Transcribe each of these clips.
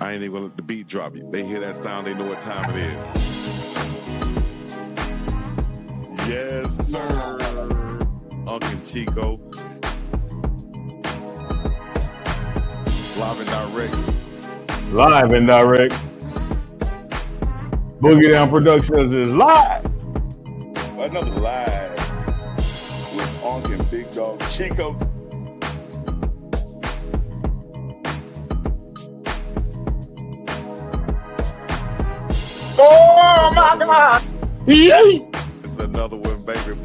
I ain't even gonna let the beat drop. They hear that sound, they know what time it is. Yes, sir. Unk Chico. Live and direct. Live and direct. Boogie Down Productions is live. Another live with Unk and Big Dog Chico. Oh my God! Yay! It's another one, baby.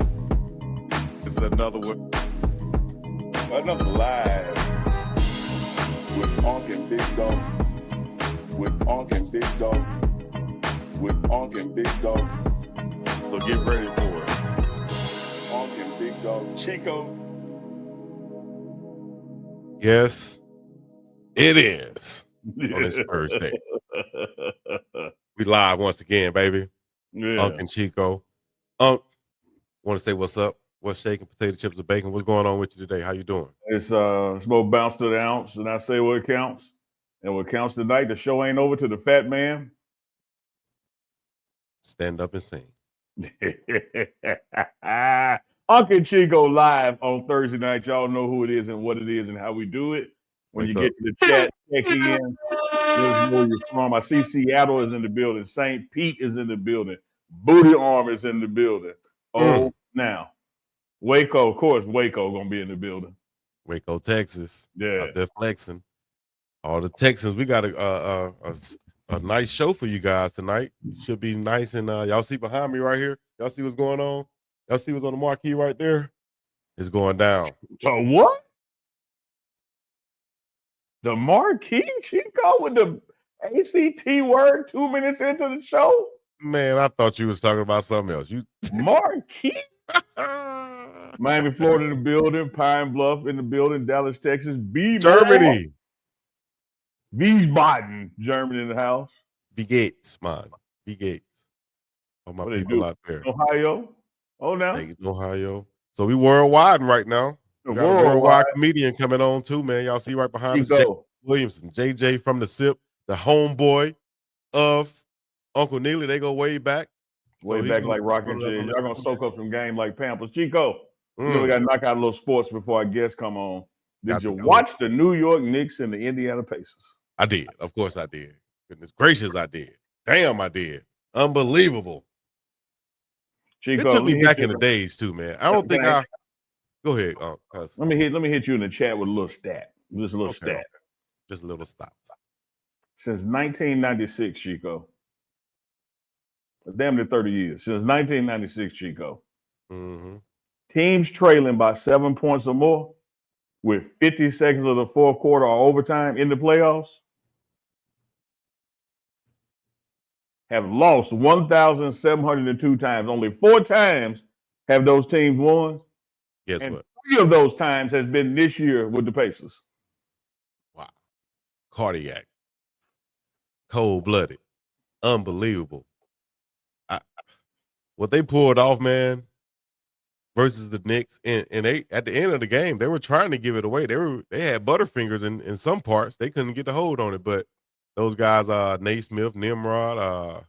It's another one. Another live with Unk and Big Dog. With Unk and Big Dog. With Unk and Big Dog. So get ready for it. Unk and Big Dog Chico. Yes, it is on this Thursday. We live once again, baby. Yeah. Unk and Chico. Unk, want to say what's up? What's shaking? Potato chips or bacon? What's going on with you today? How you doing? It's more bounce to the ounce, and I say what counts. And what counts tonight, the show ain't over to the fat man. Stand up and sing. Unk and Chico live on Thursday night. Y'all know who it is and what it is and how we do it. When Wake you up. get to the chat, check in. Let us know where you're from. I see Seattle is in the building. St. Pete is in the building. Booty Arm is in the building. Oh, now. Waco, of course, Waco going to be in the building. Waco, Texas. Yeah. Out there flexing. All the Texans. We got a nice show for you guys tonight. Should be nice. And y'all see behind me right here? Y'all see what's going on? Y'all see what's on the marquee right there? It's going down. So what? The marquee Chico with the ACT word 2 minutes into the show? Man, I thought you was talking about something else. You Marquee? Miami, Florida in the building. Pine Bluff in the building. Dallas, Texas. Germany. Wiesbaden, Germany in the house. Be Gates, man. Be Gates. All my What they people do? out there. Ohio. Oh, now. Thank you, Ohio. So we worldwide right now. The We got a worldwide comedian coming on too, man. Y'all see right behind us, JJ Williamson. JJ from the SIP, the homeboy of Uncle Neely. They go way back. Way back like Rocket J. Y'all going to soak up some game like Pampers. Chico, you know we got to knock out a little sports before our guests come on. Did you watch the New York Knicks and the Indiana Pacers? I did. Of course I did. Goodness gracious, I did. Damn, I did. Unbelievable. Chico, it took me back in the days too, man. I don't think I. Go ahead. Let me hit you in the chat with a little stat. Just a little stat. Just a little stat. Since 1996, Chico. Damn near 30 years. Since 1996, Chico. Mm-hmm. Teams trailing by 7 points or more with 50 seconds of the fourth quarter or overtime in the playoffs have lost 1,702 times. Only 4 times have those teams won. Guess and what? 3 of those times has been this year with the Pacers. Wow. Cardiac. Cold-blooded. Unbelievable. What they pulled off, man, versus the Knicks, and they at the end of the game, they were trying to give it away. They had butterfingers in some parts. They couldn't get the hold on it, but those guys, Naismith, Nimrod,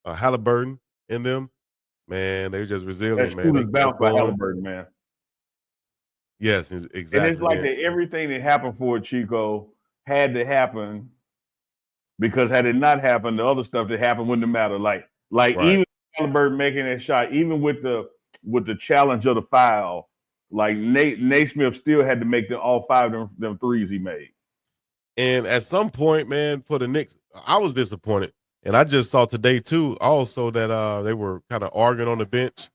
Halliburton in them, man, they were just resilient, man. They bounce by Halliburton, man. Yes, exactly. And it's like that everything that happened for Chico had to happen because had it not happened, the other stuff that happened wouldn't have mattered. Like even Halliburton making that shot, even with the challenge of the foul, like Naismith still had to make all 5 of them threes he made. And at some point, man, for the Knicks, I was disappointed. And I just saw today too, also that they were kind of arguing on the bench.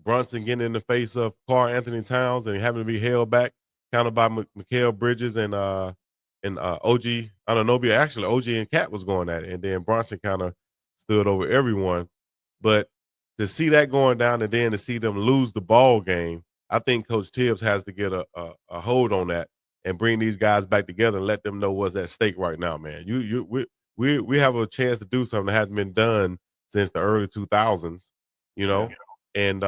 Brunson getting in the face of Karl Anthony Towns and having to be held back, counted by Mikal Bridges and OG Anunoby. Actually, OG and Cat was going at it, and then Brunson kind of stood over everyone. But to see that going down and then to see them lose the ball game, I think Coach Tibbs has to get a hold on that and bring these guys back together and let them know what's at stake right now, man. We have a chance to do something that hasn't been done since the early 2000s, you know. And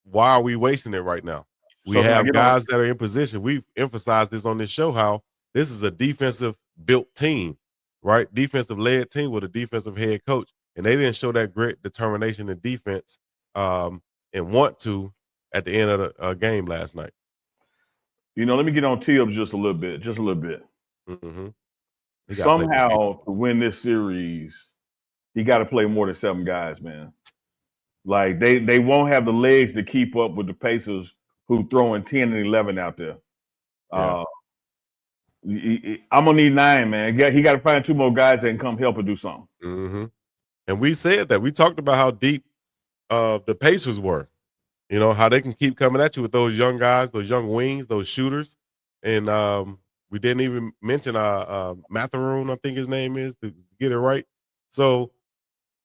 why are we wasting it right now? We have guys that are in position. We've emphasized this on this show, how this is a defensive built team, right? Defensive led team with a defensive head coach. And they didn't show that grit, determination, and defense and want to at the end of the game last night. Let me get on Tibbs just a little bit. Mm-hmm. Somehow, to win this series, he got to play more than 7 guys, man. Like, they won't have the legs to keep up with the Pacers who throwing 10 and 11 out there. Yeah. I'm going to need 9, man. He got to find 2 more guys that can come help and do something. Mm-hmm. And we said that. We talked about how deep the Pacers were. How they can keep coming at you with those young guys, those young wings, those shooters. And we didn't even mention Mathurin, I think his name is, to get it right. So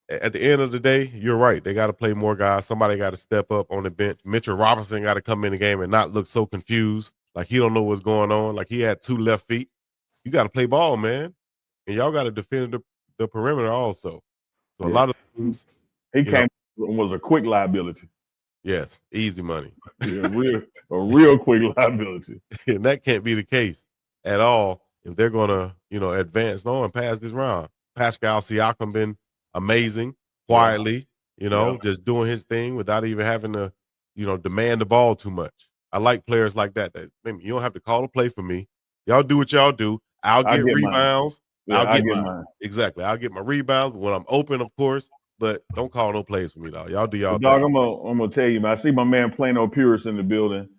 at the end of the day, you're right. They got to play more guys. Somebody got to step up on the bench. Mitchell Robinson got to come in the game and not look so confused, like he don't know what's going on, like he had 2 left feet. You got to play ball, man. And y'all got to defend the perimeter also. So a lot of things. He came and was a quick liability. Yes, easy money. Yeah, a real quick liability. And that can't be the case at all if they're going to, advance on past this round. Pascal Siakam been amazing, quietly, just doing his thing without even having to, demand the ball too much. I like players like that. You don't have to call a play for me. Y'all do what y'all do. I'll get rebounds. Yeah, I'll get mine. Exactly. I'll get my rebounds when I'm open, of course, but don't call no plays for me, dog. Y'all do y'all dog, thing. I'm gonna tell you, man. I see my man Plano Purist in the building.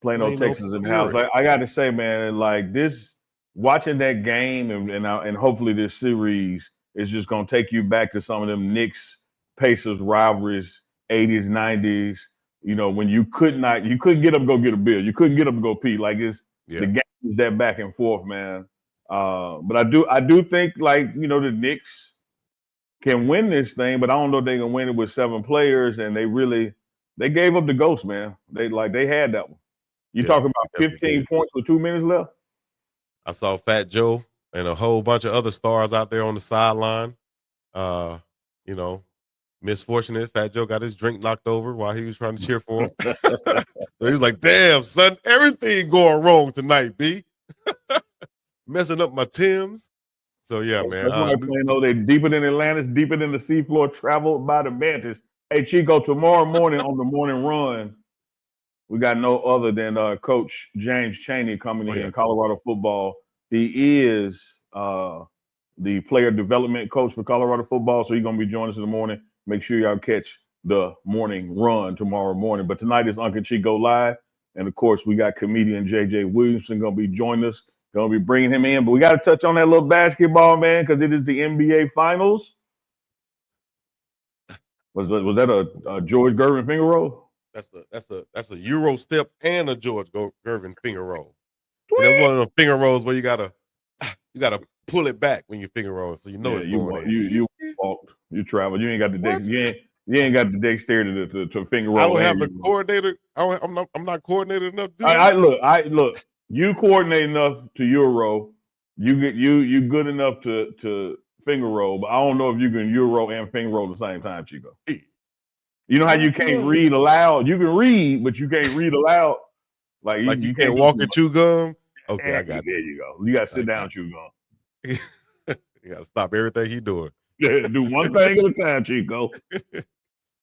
Plano, Texas in the house. I got to say, man, like this, watching that game and hopefully this series is just gonna take you back to some of them Knicks Pacers rivalries, 80s, 90s. When you couldn't get up and go get a bill. You couldn't get up and go pee. Like the game is that back and forth, man. But I do think, like, the Knicks can win this thing, but I don't know if they can win it with 7 players. And they gave up the ghost, man. They had that one. You talking about 15 points with 2 minutes left? I saw Fat Joe and a whole bunch of other stars out there on the sideline. Misfortunate, Fat Joe got his drink knocked over while he was trying to cheer for him. So he was like, damn, son, everything going wrong tonight, B. Messing up my Timbs. So, yeah, man. That's why they deeper than Atlantis, deeper than the seafloor, traveled by the Banters. Hey, Chico, tomorrow morning on the morning run, we got no other than Coach James Chaney coming in Colorado football. He is the player development coach for Colorado football, so he's going to be joining us in the morning. Make sure y'all catch the morning run tomorrow morning. But tonight is Unk Chico Live. And, of course, we got comedian JJ Williamson going to be joining us. Going to be bringing him in. But we got to touch on that little basketball, man, because it is the NBA Finals. Was that a George Gervin finger roll? That's a Euro step and a George Gervin finger roll. And that's one of the finger rolls where you gotta pull it back when you finger roll, so it's going in. You walked, you traveled. You ain't got the you ain't got the dexterity to finger roll. I don't have the coordinator. I'm not coordinated enough. Look. You coordinate enough to Euro. You good enough to finger roll, but I don't know if you can Euro and finger roll at the same time, Chico. You know how you can't read aloud? You can read, but you can't read aloud. Like you can't walk and chew gum. Okay, I got there. You go. You got to sit down and chew gum. You got to stop everything he doing. Do one thing at a time, Chico. It's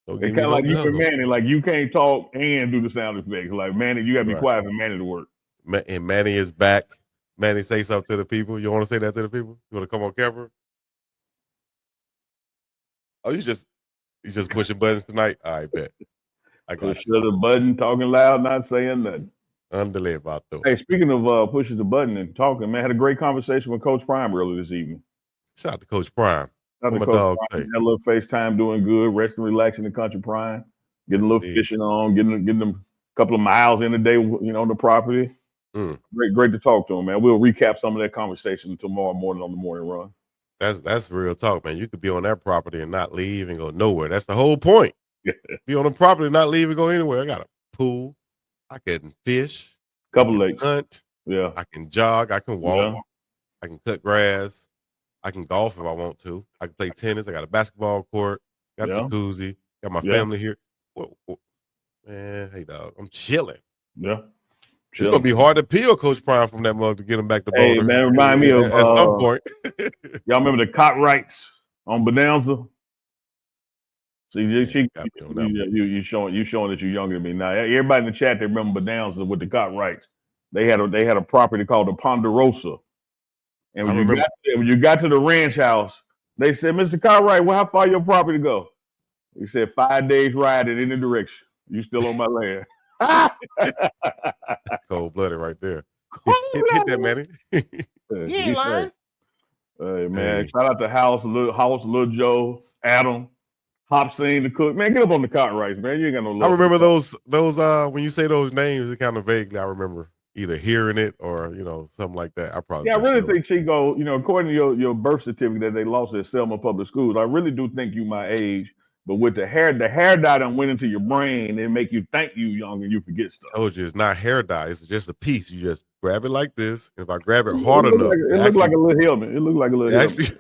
kind of like you and Manny. Like you can't talk and do the sound effects. Like Manny, you got to be quiet for Manny to work. And Manny is back. Manny, say something to the people. You want to say that to the people? You want to come on camera? Oh, you just pushing buttons tonight? I bet. I got push the button, talking loud, not saying nothing. Unbelievable. Hey, speaking of pushing the button and talking, man, had a great conversation with Coach Prime earlier this evening. Shout out to Coach Prime. Shout out to Coach Prime. Had a little FaceTime, doing good, resting, relaxing in Country Prime, getting a little fishing on, getting them a couple of miles in a day, on the property. Great to talk to him, man. We'll recap some of that conversation tomorrow morning on the morning run. That's real talk, man. You could be on that property and not leave and go nowhere. That's the whole point. Be on the property, not leave and go anywhere. I got a pool. I can fish. Couple lakes. Hunt. Yeah. I can jog. I can walk. Yeah. I can cut grass. I can golf if I want to. I can play tennis. I got a basketball court. Got a jacuzzi. Got my family here. Man, hey, dog. I'm chilling. Yeah. It's gonna be hard to peel Coach Prime from that mug to get him back to Hey Boulder. man, remind me of at some point. y'all remember the Cartwrights on Bonanza? See, you showing that you're younger than me now. Everybody in the chat they remember Bonanza with the Cartwrights. They had a property called the Ponderosa, and when you got to the ranch house, they said, "Mr. Cartwright, well, how far your property go?" He said, 5 days ride in any direction. You still on my land. Cold blooded right there. Hit that, Manny. You ain't lying. Hey man, shout out to House, Little Joe, Adam, Hopsine the cook. Man, get up on the Cartwrights, man. You ain't got no love. I remember those when you say those names, it kind of vaguely. I remember either hearing it or something like that. I really think Chico, according to your birth certificate that they lost at Selma Public Schools, I really do think you my age. But with the hair dye done went into your brain and make you think you young and you forget stuff. I told you it's not hair dye, it's just a piece. You just grab it like this. If I grab it hard enough, it looks like a little helmet. It looks like a little helmet.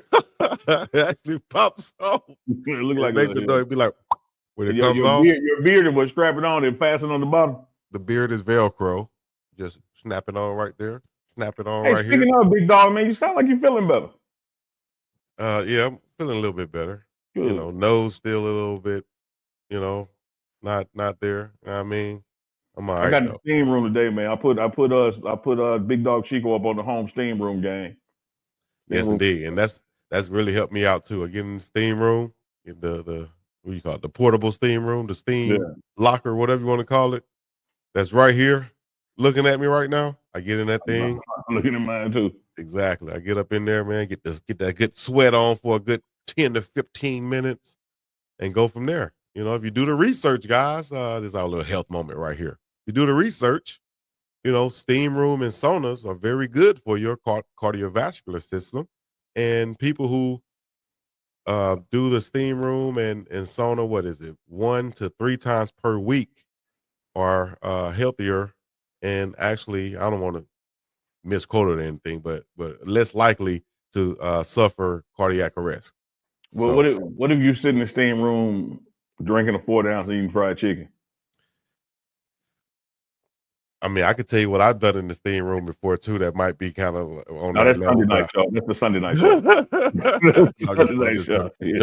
It actually pops off. It looks like makes it be like when it comes off. off. Your beard was strapping on and fastened on the bottom. The beard is Velcro. Just snap it on right there. Snap it on right here. Speaking of big dog, man, you sound like you're feeling better. Yeah, I'm feeling a little bit better. Good. Nose still a little bit, not there. You know what I mean? I'm all right. I got the steam room today, man. I put Big Dog Chico up on the home steam room game. Yes, indeed. And that's really helped me out too. Again, the steam room, the what do you call it? The portable steam room, the steam locker, whatever you want to call it. That's right here, looking at me right now. I get in that thing. I'm looking at mine too. Exactly. I get up in there, man, get that good sweat on for a good 10 to 15 minutes and go from there. If you do the research, guys, this is our little health moment right here. You do the research, steam room and saunas are very good for your cardiovascular system. And people who do the steam room and sauna, 1 to 3 times per week are healthier and actually, I don't want to misquote it or anything, but less likely to suffer cardiac arrest. Well, so, what if you sit in the steam room drinking a 4-ounce and eating fried chicken? I mean, I could tell you what I've done in the steam room before too. That might be kind of on that level. Sunday night show. That's the Sunday night show.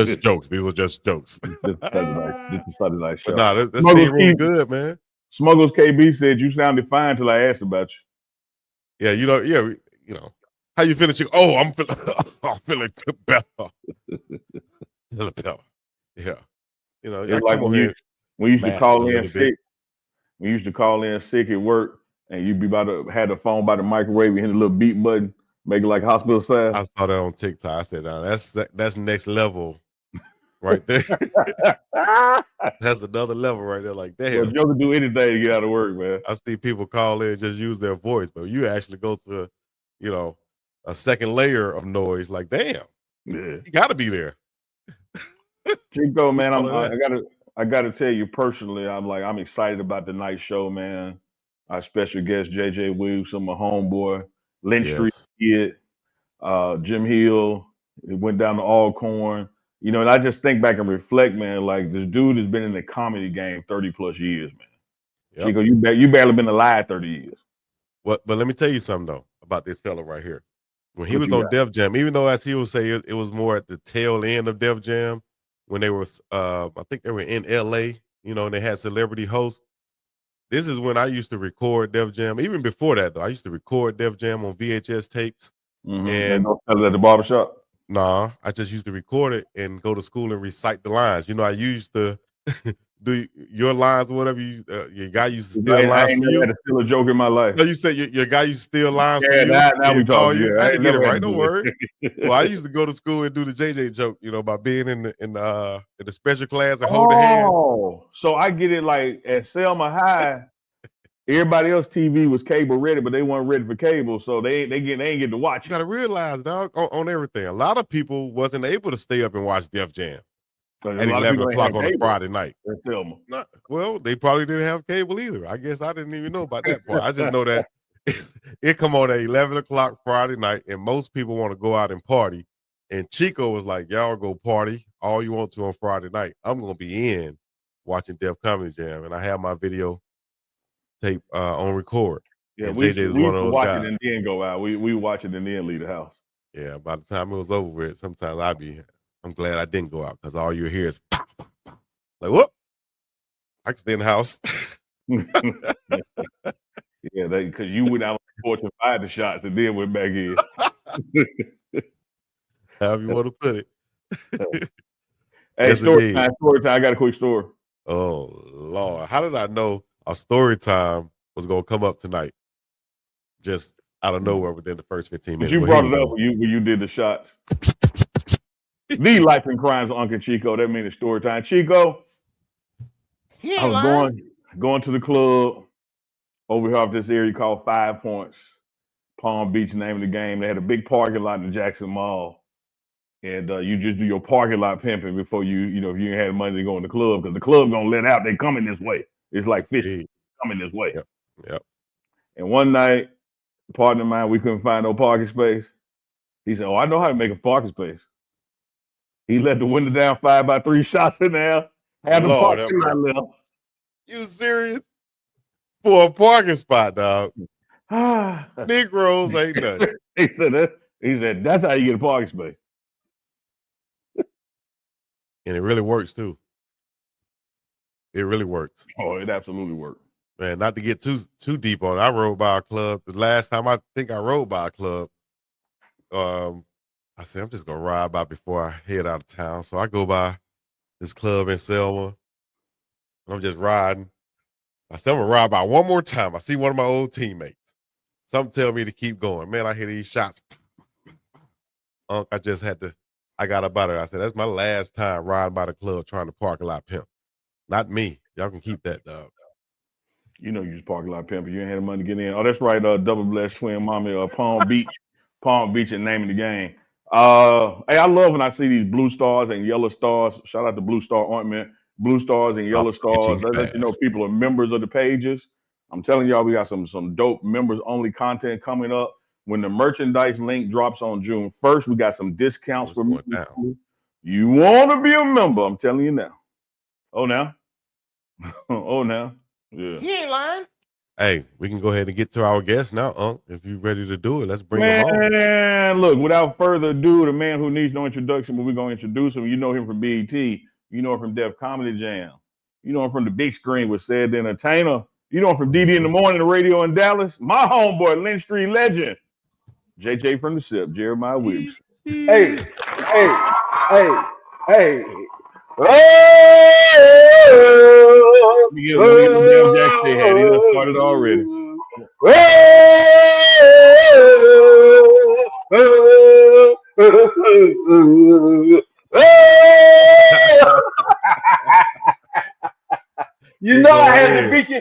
Just jokes. These are just jokes. This is Sunday night show. But that steam room good, man. Smuggles KB said you sounded fine till I asked about you. Yeah, how you feeling? Oh, I'm feeling better. Feeling better. Yeah. It's like when we used to call in sick. We used to call in sick at work, and you'd be had the phone by the microwave, you hit a little beep button, make it like hospital sound. I saw that on TikTok. I said, that's next level right there. That's another level right there. Like, damn. You can do anything to get out of work, man. I see people call in, just use their voice, but you actually go to, a second layer of noise. Like, damn, you got to be there. Chico, man, I gotta tell you personally, I'm excited about the night show, man. Our special guest JJ Williamson, my homeboy, Lynch Street kid, Jim Hill. It went down to Alcorn. And I just think back and reflect, man. Like, this dude has been in the comedy game 30 plus years, man. Yep. Chico, you barely been alive 30 years. But let me tell you something though about this fella right here. When he was on Def Jam, even though as he would say it was more at the tail end of Def Jam. When they were, I think they were in LA, and they had celebrity hosts. This is when I used to record Def Jam. Even before that, though, I used to record Def Jam on VHS tapes. Mm-hmm. And don't tell it at the barbershop? Nah, I just used to record it and go to school and recite the lines. I used to do your lines or whatever. Your guy used to steal lines from you. I had to steal a joke in my life. No, you said your guy used to steal lines from you. Now we talking. Yeah, I didn't get it right. Don't worry. Well, I used to go to school and do the JJ joke, by being in the special class and holding hands. Oh, so I get it. Like at Selma High, everybody else TV was cable ready, but they weren't ready for cable, so they ain't get to watch. You got to realize, dog, on everything. A lot of people wasn't able to stay up and watch Def Jam at 11 o'clock on a Friday night. Well, they probably didn't have cable either. I guess I didn't even know about that part. I just know that it come on at 11 o'clock Friday night, and most people want to go out and party. And Chico was like, y'all go party all you want to on Friday night. I'm going to be in watching Def Comedy Jam. And I have my video tape on record. Yeah, And we JJ is used one of to those watch guys. it and then go out. We watch it and then leave the house. Yeah, by the time it was over with, sometimes I'm glad I didn't go out because all you hear is pop, pop, pop. Like, whoop, I can stay in the house. Yeah, because you went out on the porch and fired the shots and then went back in. However you want to put it. Hey, Yes, story indeed. time. I got a quick story. Oh, Lord. How did I know a story time was going to come up tonight? Just out of nowhere within the first 15 minutes. But you Well, brought here it you up go. when you did the shots. The life and crimes of Unk Chico. That means it's story time. Chico, I was going to the club over here off this area called 5 Points, Palm Beach, name of the game. They had a big parking lot in the Jackson Mall. And you just do your parking lot pimping before you know, if you ain't had money to go in the club, because the club gonna let out, they coming this way. It's like fish coming this way. Yep. And one night, a partner of mine, we couldn't find no parking space. He said, "Oh, I know how to make a parking space." He let the window down 5x3 shots in there, had the Lord parking have lot left. You serious? For a parking spot, dog. Negroes ain't nothing. He said, that's how you get a parking space. And it really works too. It really works. Oh, it absolutely worked. Man, not to get too deep on it. I rode by a club. The last time I think I rode by a club, I said, I'm just gonna ride by before I head out of town. So I go by this club in Selma, and I'm just riding. I said, I'm gonna ride by one more time. I see one of my old teammates. Something tell me to keep going. Man, I hear these shots. I got up out of it. I said, that's my last time riding by the club trying to park a lot pimp. Not me. Y'all can keep that, dog. You know you just parking lot pimp. You ain't had the money to get in. Oh, that's right. Double blessed twin mommy, Palm Beach and name of the game. Hey, I love when I see these blue stars and yellow stars. Shout out to Blue Star Ointment. Blue stars and yellow stars. That let you know people are members of the pages. I'm telling y'all, we got some dope members only content coming up. When the merchandise link drops on June 1st, we got some discounts for members. You want to be a member? I'm telling you now. Oh, now. Oh, now. Yeah. He ain't lying. Hey, we can go ahead and get to our guest now, Unk. If you're ready to do it, let's bring him on. Man, look, without further ado, the man who needs no introduction, but we're going to introduce him. You know him from BET. You know him from Def Comedy Jam. You know him from the big screen with Said the Entertainer. You know him from DD in the Morning, the radio in Dallas. My homeboy, Lynch Street legend, JJ from the SIP, Jeremiah Williams. Hey. Let me get the damn Jack they had. He done started already. You know I had to beat you.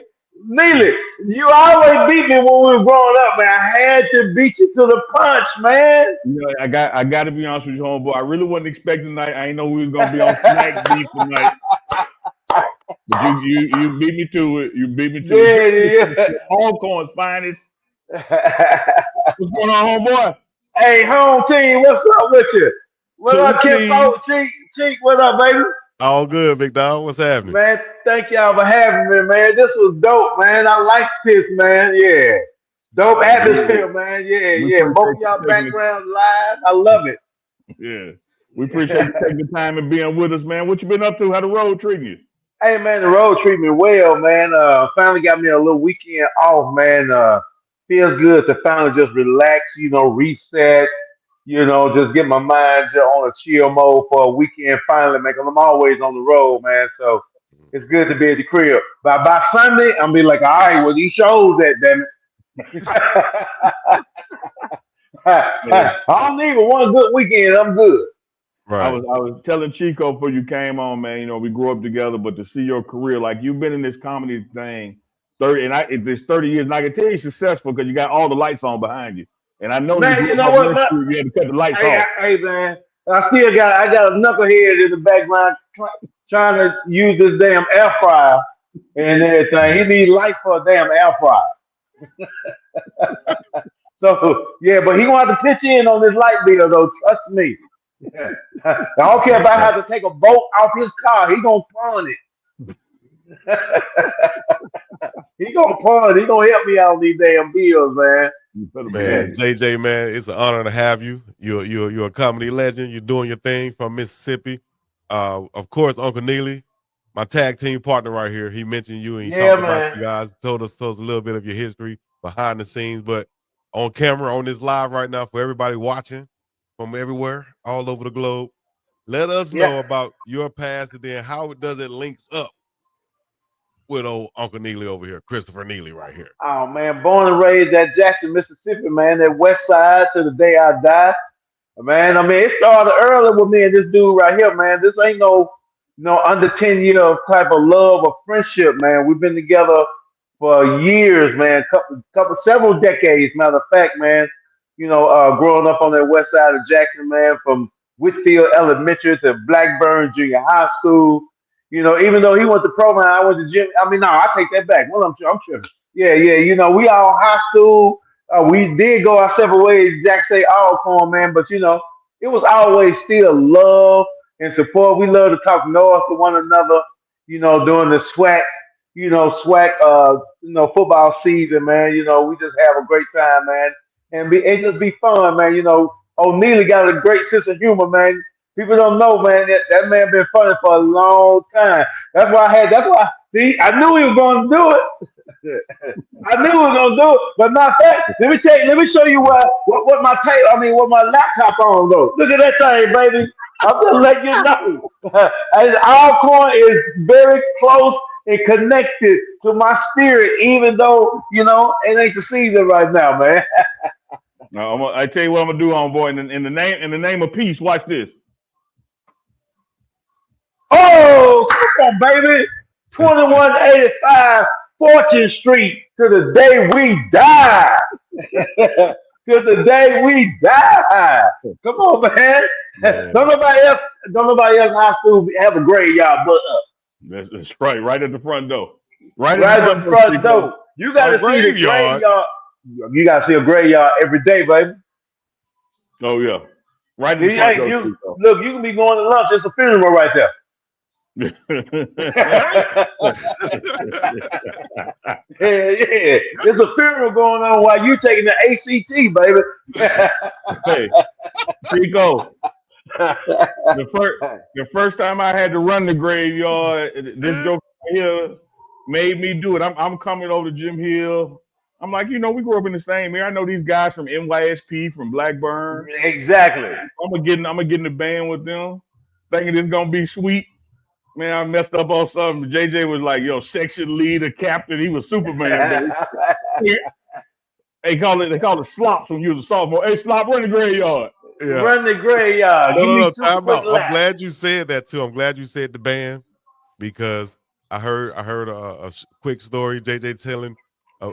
Neely, you always beat me when we were growing up, man. I had to beat you to the punch, man. You know, I got to be honest with you, homeboy. I really wasn't expecting tonight. I didn't know we was gonna be on Smack Beef tonight. But you beat me to it. You beat me to it. Yeah. Alcorn's finest. What's going on, homeboy? Hey, home team, what's up with you? What up, Kim Folk? Cheek, what up, baby? All good, big dog. What's happening? Man, thank y'all for having me, man. This was dope, man. I like this, man. Yeah. Dope atmosphere, man. Yeah. Both of y'all background live. I love it. Yeah. We appreciate you taking the time and being with us, man. What you been up to? How the road treating you? Hey, man, the road treated me well, man. Finally got me a little weekend off, man. Feels good to finally just relax, reset, just get my mind on a chill mode for a weekend finally, man, because I'm always on the road, man. So it's good to be at the crib. But by Sunday, I'm be like, all right, well, these shows that, damn it. I don't need but one good weekend. I'm good. Right. I was telling Chico before you came on, man, we grew up together, but to see your career, like you've been in this comedy thing 30 years, and I can tell you're successful because you got all the lights on behind you. And I know man, you know what, man? You had to cut the lights off. Hey, man, I got a knucklehead in the background trying to use this damn air fryer and everything. He needs light for a damn air fryer. So yeah, but he gonna have to pitch in on this light bill though. Trust me. I don't care if I have to take a boat off his car. He gonna pawn it. He gonna party. He gonna help me out on these damn bills, man. Man, JJ, man, it's an honor to have you. You're a comedy legend. You're doing your thing from Mississippi. Of course, Uncle Neely, my tag team partner right here. He mentioned you and he Yeah, talked about man. you guys, told us a little bit of your history behind the scenes, but on camera on this live right now for everybody watching from everywhere, all over the globe. Let us Yeah. know about your past and then how does it links up with old Uncle Neely over here, Christopher Neely right here. Oh man, born and raised at Jackson, Mississippi, man. That West Side to the day I die. Man, I mean, it started early with me and this dude right here, man. This ain't no under 10 year type of love or friendship, man. We've been together for years, man. Several decades, matter of fact, man. Growing up on that west side of Jackson, man, from Whitfield Elementary to Blackburn Junior High School. Even though he went to program, I went to gym. I mean, no, I take that back. Well, I'm tripping. Yeah, yeah. We all high school. We did go our separate ways, Jack say Alcorn, man, but it was always still love and support. We love to talk north to one another, during the football season, man. We just have a great time, man. And it just be fun, man. O'Neely got a great sense of humor, man. People don't know, man, that man been funny for a long time. See, I knew he was gonna do it. I knew he was gonna do it, but not that. Let me show you what my laptop on though. Look at that thing, baby. I'm just letting you know. And Alcorn is very close and connected to my spirit, even though it ain't the season right now, man. No, I tell you what I'm gonna do, homeboy. In the name of peace, watch this. Oh, come on, baby. 2185 Fortune Street to the day we die. To the day we die. Come on, man. Don't nobody else in high school have a graveyard but us. That's right. Right at the front door. Right at the front door. You gotta see the graveyard. You gotta see a graveyard every day, baby. Oh yeah. Right at the front door. Look, you can be going to lunch. It's a funeral right there. Yeah, there's a funeral going on while you taking the ACT, baby. Hey, Chico, the first time I had to run the graveyard, this joke here made me do it. I'm coming over to Jim Hill. I'm like, we grew up in the same area. I know these guys from NYSP, from Blackburn. Exactly. I'm gonna get in the band with them, thinking it's gonna be sweet. Man, I messed up on something. JJ was like, section leader, captain. He was Superman. They call it slops when you was a sophomore. Hey, slop, run the graveyard. Yeah. Run the graveyard. No, time out. I'm glad you said that too. I'm glad you said the band because I heard a quick story JJ telling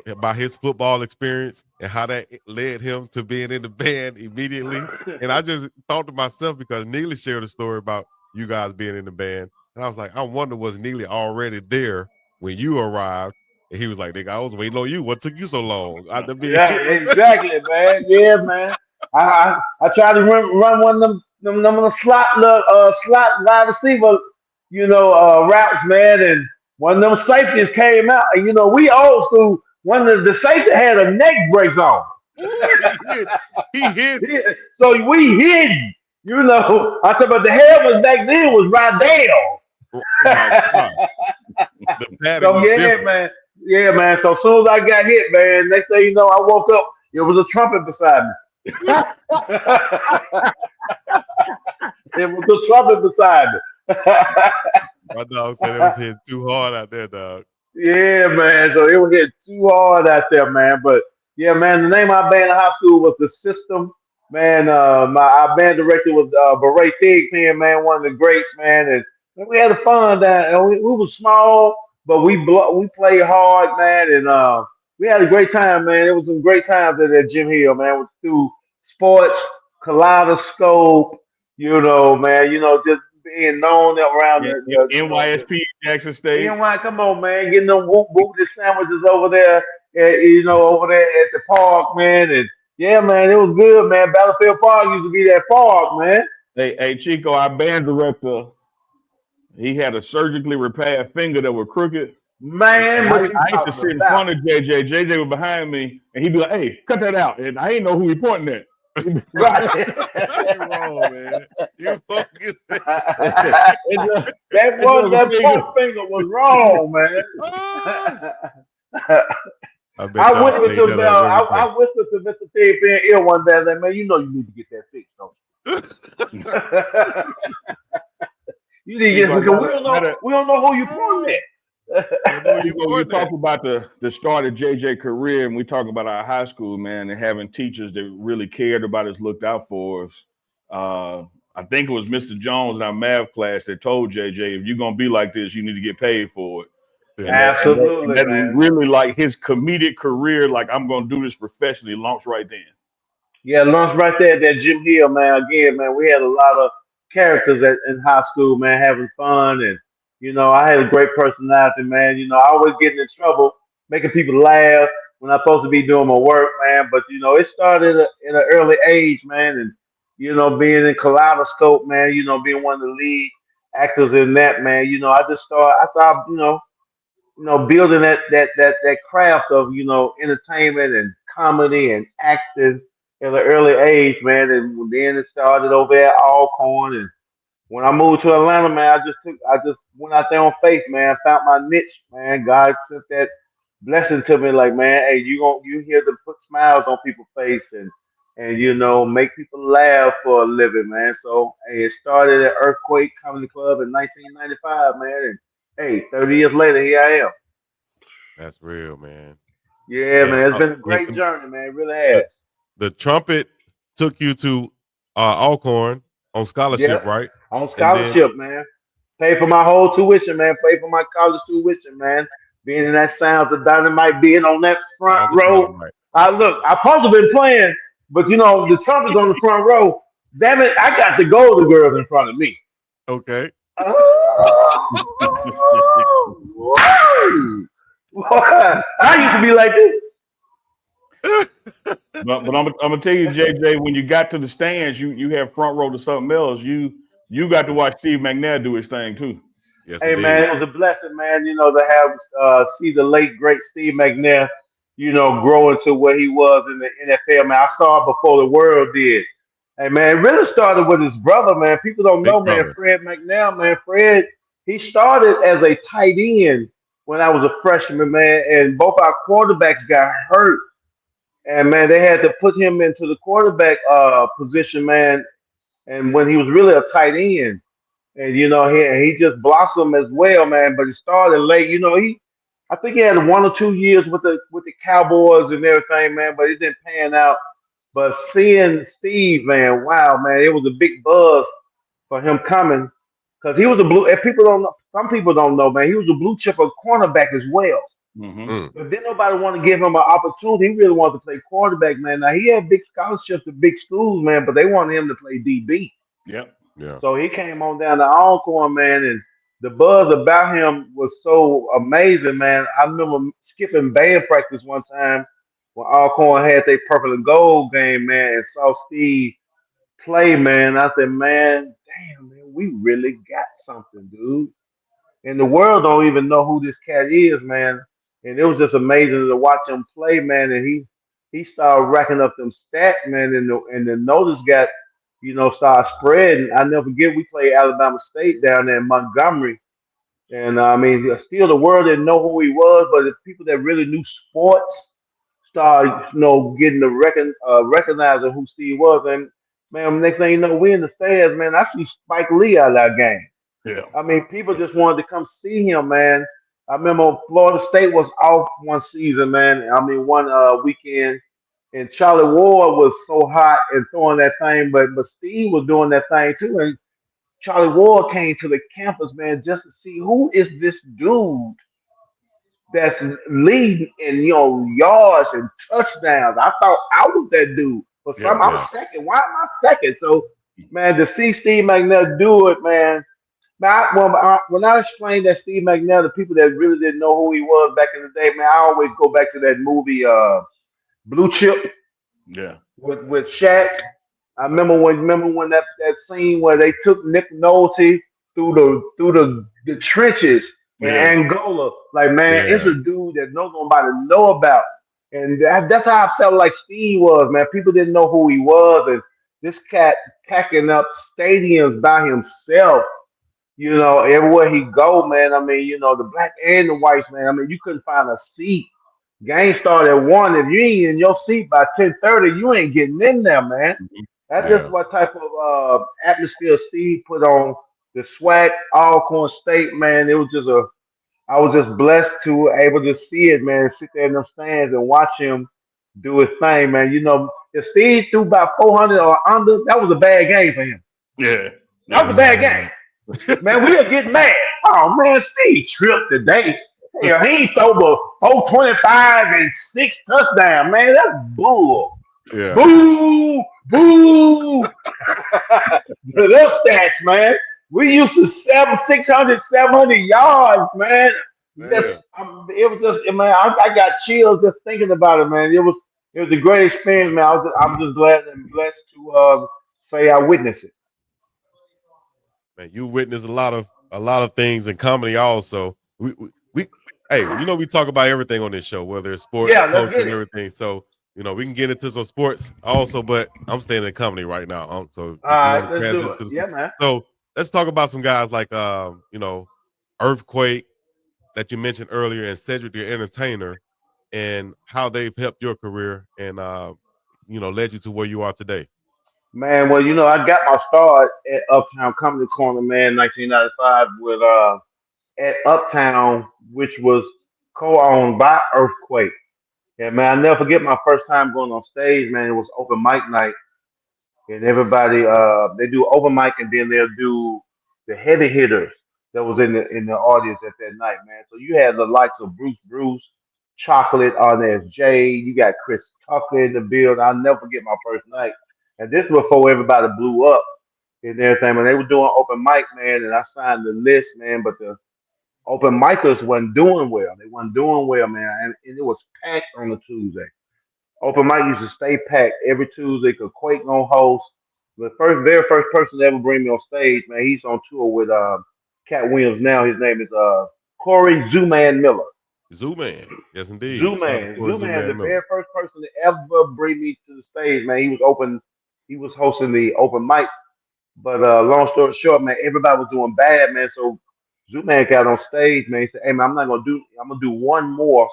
about his football experience and how that led him to being in the band immediately. And I just thought to myself because Neely shared a story about you guys being in the band. And I was like, I wonder was Neely already there when you arrived? And he was like, nigga, I was waiting on you. What took you so long? Yeah, exactly, man. Yeah, man. I tried to run one of them slot wide receiver, routes, man, and one of them safeties came out. And we old school. One of the safety had a neck brace on. He hit. So we hid. I talk about the helmet back then was right down. So man. Yeah, man. So as soon as I got hit, man, next thing you know, I woke up. It was a trumpet beside me. It was a trumpet beside me. My dog said it was hitting too hard out there, dog. Yeah, man. So it was hitting too hard out there, man. But yeah, man, the name of our band in high school was The System. Man, our band director was Beret Thigpen, man, one of the greats, man. And we had fun down. And we were small, but we played hard, man. And we had a great time, man. It was some great times at that Jim Hill, man. Through sports, kaleidoscope, man. Just being known around the NYSP, Jackson State. Come on, man. Getting them booty sandwiches over there, over there at the park, man. And yeah, man, it was good, man. Battlefield Park used to be that park, man. Hey, Chico, our band director, he had a surgically repaired finger that was crooked. Man, what you I used to talking sit in about? front of JJ. JJ was behind me, and he'd be like, "Hey, cut that out!" And I ain't know who he pointing at. Right. You wrong, man. You focus. that was that poor finger was wrong, man. I bet y'all whispered play to that up every I day. whispered to Mr. Ted Fan ear one day, like, man, you know you need to get that fixed, don't you? You need to get because we don't know who you pointing at. I know you You want talk that. about the start of JJ career, and we talk about our high school, man, and having teachers that really cared about us, looked out for us. I think it was Mr. Jones in our math class that told JJ, if you're gonna be like this, you need to get paid for it. Yeah. And Absolutely, that man. really, like, his comedic career, like, I'm gonna do this professionally, launched right then. Yeah, lunch right there at that Jim Hill, man. Again, man, we had a lot of characters in high school, man, having fun. And, I had a great personality, man. I always getting in trouble, making people laugh when I'm supposed to be doing my work, man. But, it started at an early age, man. And, being in Kaleidoscope, man, being one of the lead actors in that, man. I started, building that craft of entertainment and comedy and acting at an early age, man. And then it started over at Alcorn, and when I moved to Atlanta, man, I just went out there on faith, man. Found my niche, man. God sent that blessing to me, like, man, hey, you here to put smiles on people's face and make people laugh for a living, man. So hey, it started at Earthquake Comedy Club in 1995, man. And hey, 30 years later, here I am. That's real, man. Yeah, And, man, it's been a great journey, man. It really has. the trumpet took you to Alcorn on scholarship, Yeah, right? on And then scholarship, man. Pay for my whole tuition, man. Pay for my college tuition, man. Being in that Sounds of Dynamite, being on that front Sounds of row. Dynamite. I supposed to been playing, but the trumpet's on the front row. Damn it, I got the Golden Girls in front of me. Okay. I used to be like this. But I'm gonna tell you, JJ, when you got to the stands, you have front row to something else. You got to watch Steve McNair do his thing too. Yes, Hey, it man, is. it was a blessing, man, to have see the late great Steve McNair, grow into what he was in the NFL, man. I saw it before the world did. Hey, man, it really started with his brother, man. People don't Big know, man. brother. Fred McNair, man. Fred, he started as a tight end when I was a freshman, man, and both our quarterbacks got hurt, and man, they had to put him into the quarterback position, man. And when he was really a tight end. And he just blossomed as well, man. But he started late. I think he had 1 or 2 years with the Cowboys and everything, man. But it didn't pan out. But seeing Steve, man, wow, man, it was a big buzz for him coming because he was a blue. If people don't know, some people don't know, man, he was a blue chipper cornerback as well. Mm-hmm. Mm. But didn't nobody want to give him an opportunity. He really wanted to play quarterback, man. Now he had big scholarships at big schools, man, but they wanted him to play DB. Yep. Yeah. So he came on down to Alcorn, man, and the buzz about him was so amazing, man. I remember skipping band practice one time when Alcorn had their purple and gold game, man, and saw Steve play, man. I said, man, damn, man, we really got something, dude. And the world don't even know who this cat is, man. And it was just amazing to watch him play, man. And he started racking up them stats, man. And the notice got, started spreading. I never forget we played Alabama State down there in Montgomery. And I mean, still the world didn't know who he was, but the people that really knew sports started, getting the recognizing who Steve was. And man, next thing you know, we in the stands, man. I see Spike Lee out of that game. Yeah. I mean, people just wanted to come see him, man. I remember Florida State was off one season, man. I mean, one weekend, and Charlie Ward was so hot and throwing that thing, but Steve was doing that thing too. And Charlie Ward came to the campus, man, just to see who is this dude that's leading in yards and touchdowns. I thought I was that dude, but Yeah. I'm second. Why am I second? So, man, to see Steve McNair do it, man. Now, when I explained that Steve McNair to people that really didn't know who he was back in the day, man, I always go back to that movie Blue Chip Yeah. with Shaq. I remember when that scene where they took Nick Nolte through the trenches in Yeah. Angola. Like, man, it's Yeah. a dude that nobody know about. And that's how I felt like Steve was, man. People didn't know who he was. And this cat packing up stadiums by himself, everywhere he go, man. I mean, the black and the whites, man. I mean, you couldn't find a seat. Game started at 1. If you ain't in your seat by 10:30, you ain't getting in there, man. That's just Yeah. what type of atmosphere Steve put on the SWAC Alcorn State, man. It was just I was just blessed to able to see it, man. Sit there in them stands and watch him do his thing, man. If Steve threw about 400 or under, that was a bad game for him. Yeah. That was a bad game. Man, we'll get mad. Oh man, Steve tripped today. Hell, he ain't throw but 425 and 6 touchdowns, man. That's bull. Yeah. Boo! Boo! Those stats, man. We used to 600, 700 yards, man. Man. It was just, man. I got chills just thinking about it, man. It was a great experience, man. I'm just glad and blessed to say I witnessed it. Man, you witness a lot of things in comedy also. We hey, we talk about everything on this show, whether it's sports, Yeah, let's culture, get and it. everything. So, we can get into some sports also, but I'm staying in comedy right now. So All if you right, want to let's do transition it. to the Yeah, sport. man. So let's talk about some guys like Earthquake that you mentioned earlier and Cedric the Entertainer and how they've helped your career and led you to where you are today. Man, well, I got my start at Uptown Comedy Corner, man, 1995 with at Uptown, which was co-owned by Earthquake. Yeah, man, I never forget my first time going on stage, man. It was open mic night, and everybody they do open mic, and then they'll do the heavy hitters that was in the audience at that night, man. So you had the likes of Bruce, Chocolate, Arnaz J. You got Chris Tucker in the build. I'll never forget my first night, and this was before everybody blew up and everything. When they were doing open mic, man, and I signed the list, man, but the open micers wasn't doing well. They wasn't doing well, man, and it was packed on a Tuesday. Open mic used to stay packed every Tuesday. Cause Quake on host. The very first person to ever bring me on stage, man. He's on tour with Cat Williams now. His name is Corey Zooman Miller. Zooman. Yes, indeed. Shout out to Zooman, Corey Zooman, the Zooman Miller. very first person to ever bring me to the stage, man. He was hosting the open mic. But long story short, man, everybody was doing bad, man. So Zooman got on stage, man. He said, "Hey, man, I'm gonna do one more.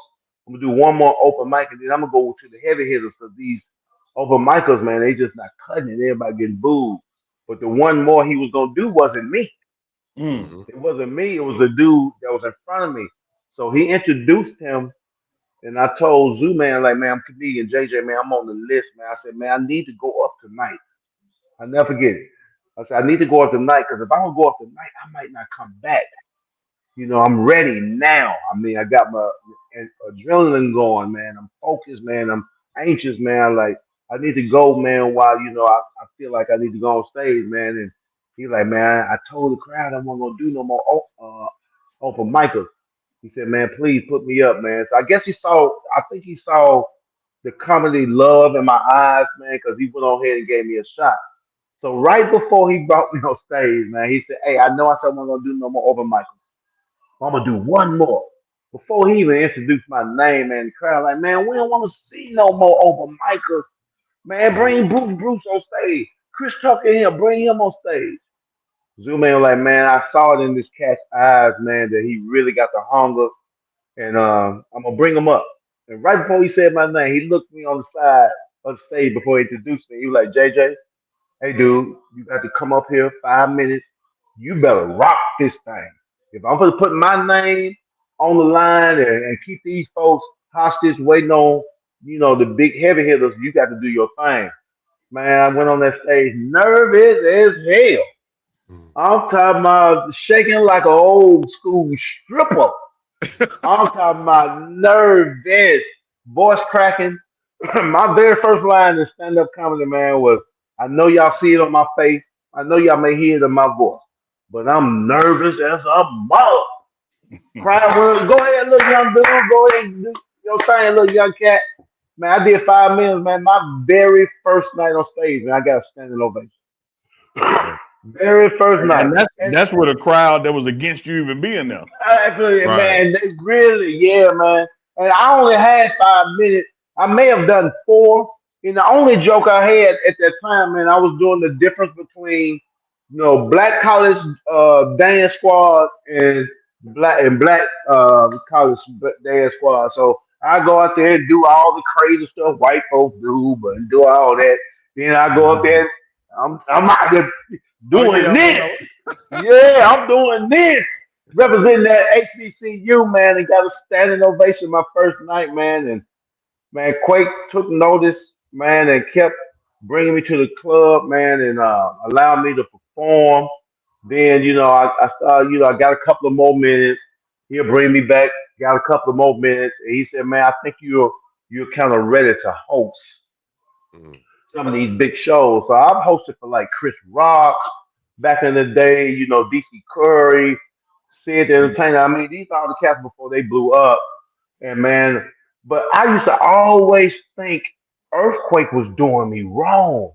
I'm gonna do one more open mic, and then I'm gonna go to the heavy hitters because these open micers, man, they just not cutting it. Everybody getting booed. But the one more he was gonna do wasn't me. Mm. Hmm. It wasn't me. It was the dude that was in front of me. So he introduced him, and I told Zooman, like, man, I'm comedian JJ, man. I'm on the list, man. I said, man, I need to go up tonight. I never forget it. I said, I need to go up tonight because if I don't go up tonight, I might not come back. I'm ready now. I mean, I got my adrenaline going, man. I'm focused, man. I'm anxious, man. Like, I need to go, man, while, I feel like I need to go on stage, man. And he's like, man, I told the crowd I'm not going to do no more open micers. He said, man, please put me up, man. So I think he saw the comedy love in my eyes, man, because he went on ahead and gave me a shot. So right before he brought me on stage, man, he said, "Hey, I know I said I'm not gonna do no more open mics. I'm gonna do one more." Before he even introduced my name, man, the crowd like, "Man, we don't want to see no more open micers. Man, Hmm. bring Bruce on stage. Chris Tucker here, bring him on stage." Zoom man was like, "Man, I saw it in this cat's eyes, man, that he really got the hunger, and I'm gonna bring him up." And right before he said my name, he looked me on the side of the stage before he introduced me. He was like, "JJ, hey, dude, you got to come up here 5 minutes. You better rock this thing. If I'm going to put my name on the line and keep these folks hostage waiting on, the big heavy hitters, you got to do your thing." Man, I went on that stage nervous as hell. I'm talking about shaking like an old school stripper. I'm talking about nervous, voice cracking. My very first line in stand up comedy, man, was, "I know y'all see it on my face. I know y'all may hear it in my voice, but I'm nervous as a mother." Crying, well, go ahead, little young dude. Go ahead and do your thing, little young cat. Man, I did 5 minutes, man. My very first night on stage, man, I got a standing ovation. Very first night. And that's where the crowd that was against you even being there. Actually, Right. man, they really, yeah, man. And I only had 5 minutes. I may have done four. And the only joke I had at that time, man, I was doing the difference between, black college dance squad and black college dance squad. So I go out there and do all the crazy stuff white folks do, but do all that. Then I go up there. I'm out there Oh doing yeah, I this. know. Yeah, I'm doing this. Representing that HBCU, man, and got a standing ovation my first night, man. And man, Quake took notice, man, and kept bringing me to the club, man, and allowed me to perform. Then, I started, I got a couple of more minutes. He'll bring me back, got a couple of more minutes. And he said, man, I think you're kind of ready to host Mm, some of these big shows. So I've hosted for like Chris Rock back in the day, DC Curry, Sid the Entertainer. I mean, these are all the cats before they blew up. And man, but I used to always think Earthquake was doing me wrong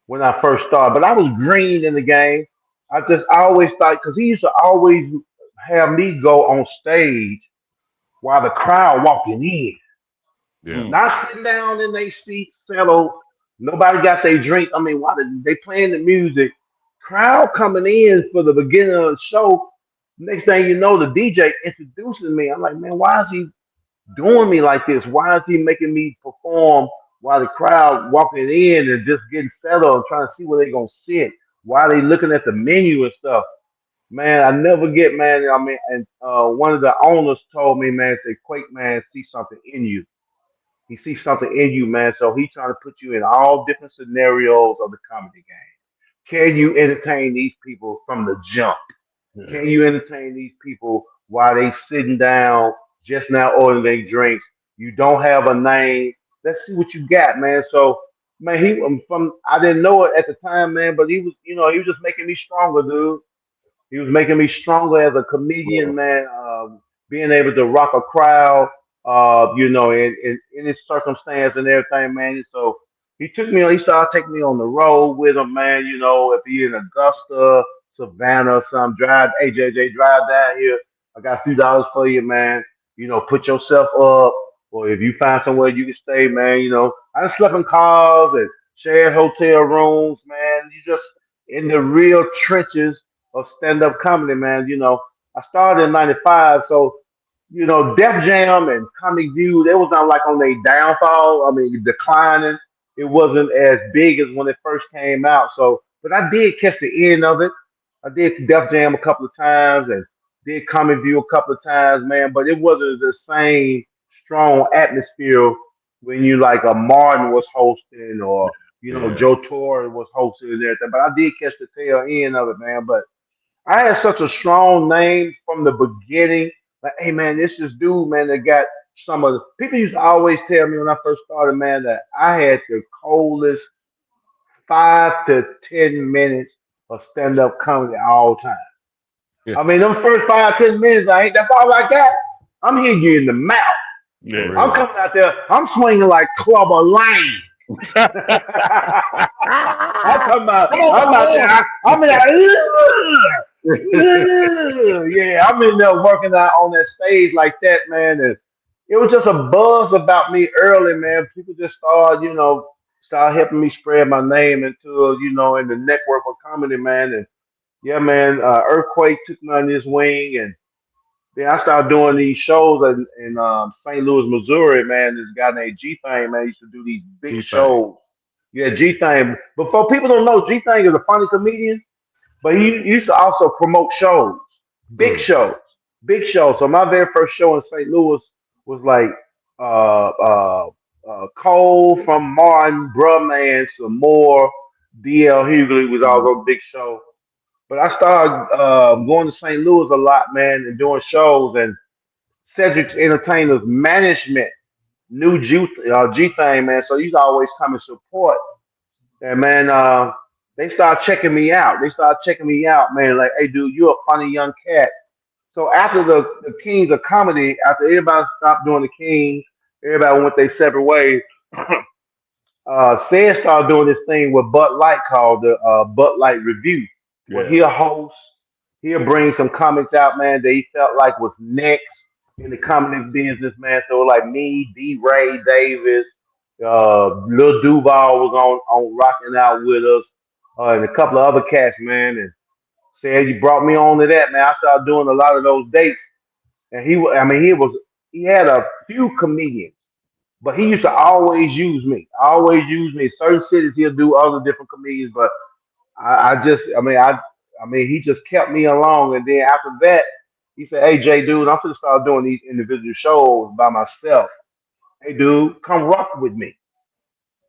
when I first started. But I was green in the game. I always thought because he used to always have me go on stage while the crowd walking in. yeah. Mm. Not sitting down in their seats, settled. Nobody got their drink. I mean, why they playing the music? Crowd coming in for the beginning of the show. Next thing you know, the DJ introducing me. I'm like, man, why is he doing me like this? Why is he making me perform while the crowd walking in and just getting settled and trying to see where they gonna sit? Why they looking at the menu and stuff? Man, I never get, man. I mean, and one of the owners told me, man, say, Quake, man, see something in you. He sees something in you, man. So he's trying to put you in all different scenarios of the comedy game. Can you entertain these people from the jump? Yeah. Can you entertain these people while they sitting down, just now ordering their drinks? You don't have a name. Let's see what you got, man. So, man, he from I didn't know it at the time, man, but he was just making me stronger, dude. He was making me stronger as a comedian, man. Being able to rock a crowd, in his circumstance and everything, man. And so he took me on. He started taking me on the road with him, man. If he in Augusta, Savannah, or something, drive. Hey, JJ, drive down here. I got a few dollars for you, man. Put yourself up, or if you find somewhere you can stay, man. I just slept in cars and shared hotel rooms, man. You just in the real trenches of stand up comedy, man. I started in '95, so Def Jam and Comic View, they was not like on their downfall. I mean, declining. It wasn't as big as when it first came out. So, but I did catch the end of it. I did Def Jam a couple of times and did Comic View a couple of times, man. But it wasn't the same strong atmosphere when you like a Martin was hosting or Yeah. Joe Torre was hosting and everything. But I did catch the tail end of it, man. But I had such a strong name from the beginning. Like, hey man, this dude, man, that got some of the people used to always tell me when I first started, man, that I had the coldest 5 to 10 minutes of stand up comedy all time. Yeah. I mean, them first 5, 10 minutes, that's all I got. I'm hitting you in the mouth. For Yeah. I'm real. coming out there, I'm swinging like Clubber Lane. I'm out there, I'm in there. Yeah, I'm in there working out on that stage like that, man. And it was just a buzz about me early, man. People just start helping me spread my name into, in the network of comedy, man. And yeah, man, Earthquake took me on his wing, and then I started doing these shows in St. Louis, Missouri, man. This guy named G Thing, man, used to do these big G thing. shows. Yeah, G Thing. Before people don't know, G Thing is a funny comedian. But he used to also promote shows, big Mm, shows, big shows. So my very first show in St. Louis was like uh, uh, Cole from Martin, Brumman, some more. DL Hughley was all on big show. But I started going to St. Louis a lot, man, and doing shows. And Cedric's Entertainers management knew G Thing, man. So he's always come and support. And man, they start checking me out. They start checking me out, man. Like, hey, dude, you're a funny young cat. So after the Kings of Comedy, after everybody stopped doing the Kings, everybody went their separate ways. Said started doing this thing with Bud Light called the Bud Light Review, where Yeah. he'll host, he'll bring some comics out, man, that he felt like was next in the comic business, man. So like me, D. Ray Davis, Lil Duval was on rocking out with us, and a couple of other cats, man. And said you brought me on to that, man. I started doing a lot of those dates, and I mean, he had a few comedians. But he used to always use me. Always use me. Certain cities he'll do other different comedians, but I mean, he just kept me along. And then after that, he said, "Hey, Jay, dude, I'm gonna start doing these individual shows by myself. Hey, dude, come rock with me.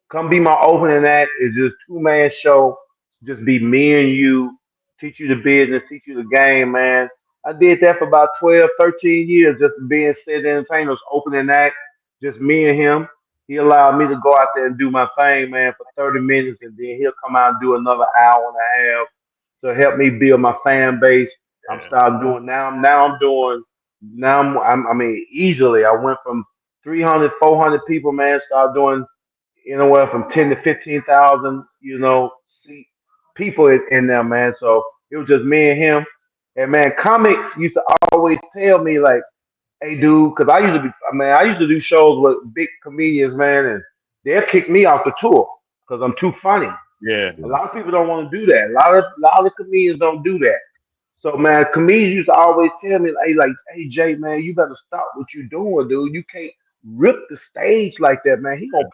Come be my opening act. It's just 2-man show. Just be me and you. Teach you the business. Teach you the game, man." I did that for about 12, 13 years, just being said entertainers, opening act, just me and him. He allowed me to go out there and do my thing, man, for 30 minutes, and then he'll come out and do another hour and a half to help me build my fan base. I'm Yeah. starting doing now. I'm doing now. I mean, easily. I went from 300, 400 people, man. Started doing anywhere from 10 to 15,000, seat people in there, man. So it was just me and him. And man, comics used to always tell me like, "Hey, dude," because I used to do shows with big comedians, man, and they'll kick me off the tour because I'm too funny. Yeah. A lot of people don't want to do that. A lot of comedians don't do that. So man, comedians used to always tell me, hey Jay, man, you better stop what you're doing, dude. You can't rip the stage like that, man. He gonna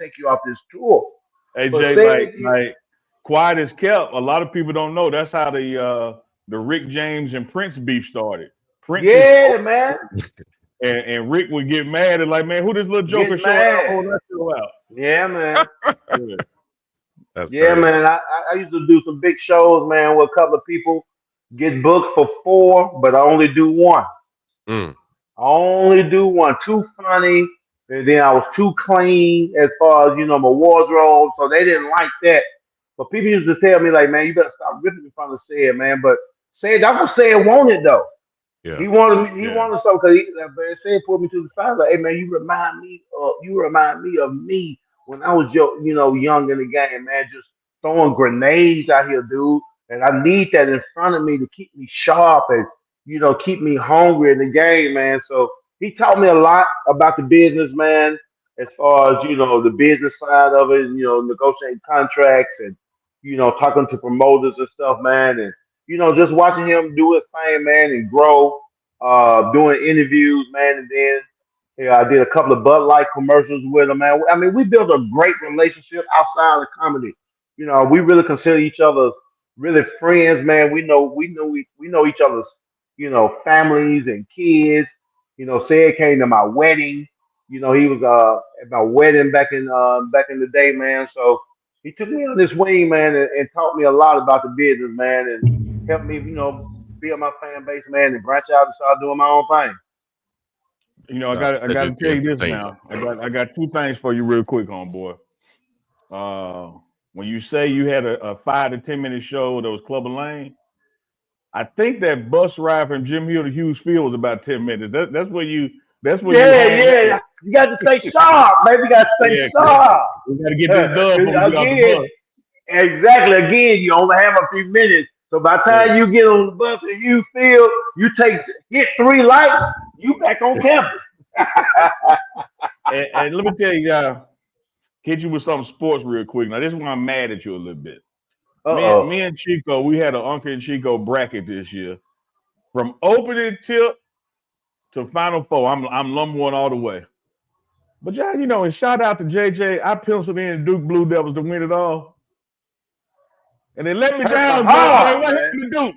take you off this tour. Hey But Jay, said, like quiet as kept. A lot of people don't know that's how the Rick James and Prince beef started. Prince was yeah, man, and Rick would get mad and like, man, who this little joker get showing out? mad. Hold that show out. Yeah, man. Yeah. That's Yeah, crazy. man. I used to do some big shows, man, where a couple of people get booked for 4, but I only do one. Mm. I only do one. Too funny. And then I was too clean as far as, my wardrobe. So they didn't like that. But people used to tell me, like, man, you better stop ripping in front of Said, man. But Said, I was Said wanted, though. Yeah. He Yeah. wanted something because Said pulled me to the side, like, "Hey, man, you remind me of me when I was, young in the game, man, just throwing grenades out here, dude. And I need that in front of me to keep me sharp and, keep me hungry in the game, man." So he taught me a lot about the business, man, as far as, the business side of it, and, negotiating contracts and, talking to promoters and stuff, man. And, just watching him do his thing, man, and grow, doing interviews, man. And then yeah, I did a couple of Bud Light commercials with him, man. I mean, we built a great relationship outside of comedy. We really consider each other really friends, man. We know each other's, families and kids. Said came to my wedding. He was at my wedding back in the day, man. So he took me on this wing, man, and taught me a lot about the business, man, and helped me, build my fan base, man, and branch out and start doing my own thing. I That's got to legend tell you this entertainment. now. I got two things for you real quick, homeboy. When you say you had a 5 to 10 minute show that was Clubber Lane, I think that bus ride from Jim Hill to Hughes Field was about 10 minutes. That's where you Yeah, hang out. yeah. You got to stay sharp, baby. You got to stay Yeah, sharp. we got to get this done before we get off the Again, bus. exactly. Again, you only have a few minutes. So by the Yeah. time you get on the bus and you feel you hit 3 lights, you back on campus. And let me tell you, hit you with some sports real quick. Now, this is why I'm mad at you a little bit. Me Uh-oh. and Chico, we had an Unk and Chico bracket this year. From opening tip to Final Four, I'm number one all the way. But y'all, and shout out to JJ, I penciled in Duke Blue Devils to win it all. And they let me Hurt my down, JJ. heart, What man. happened to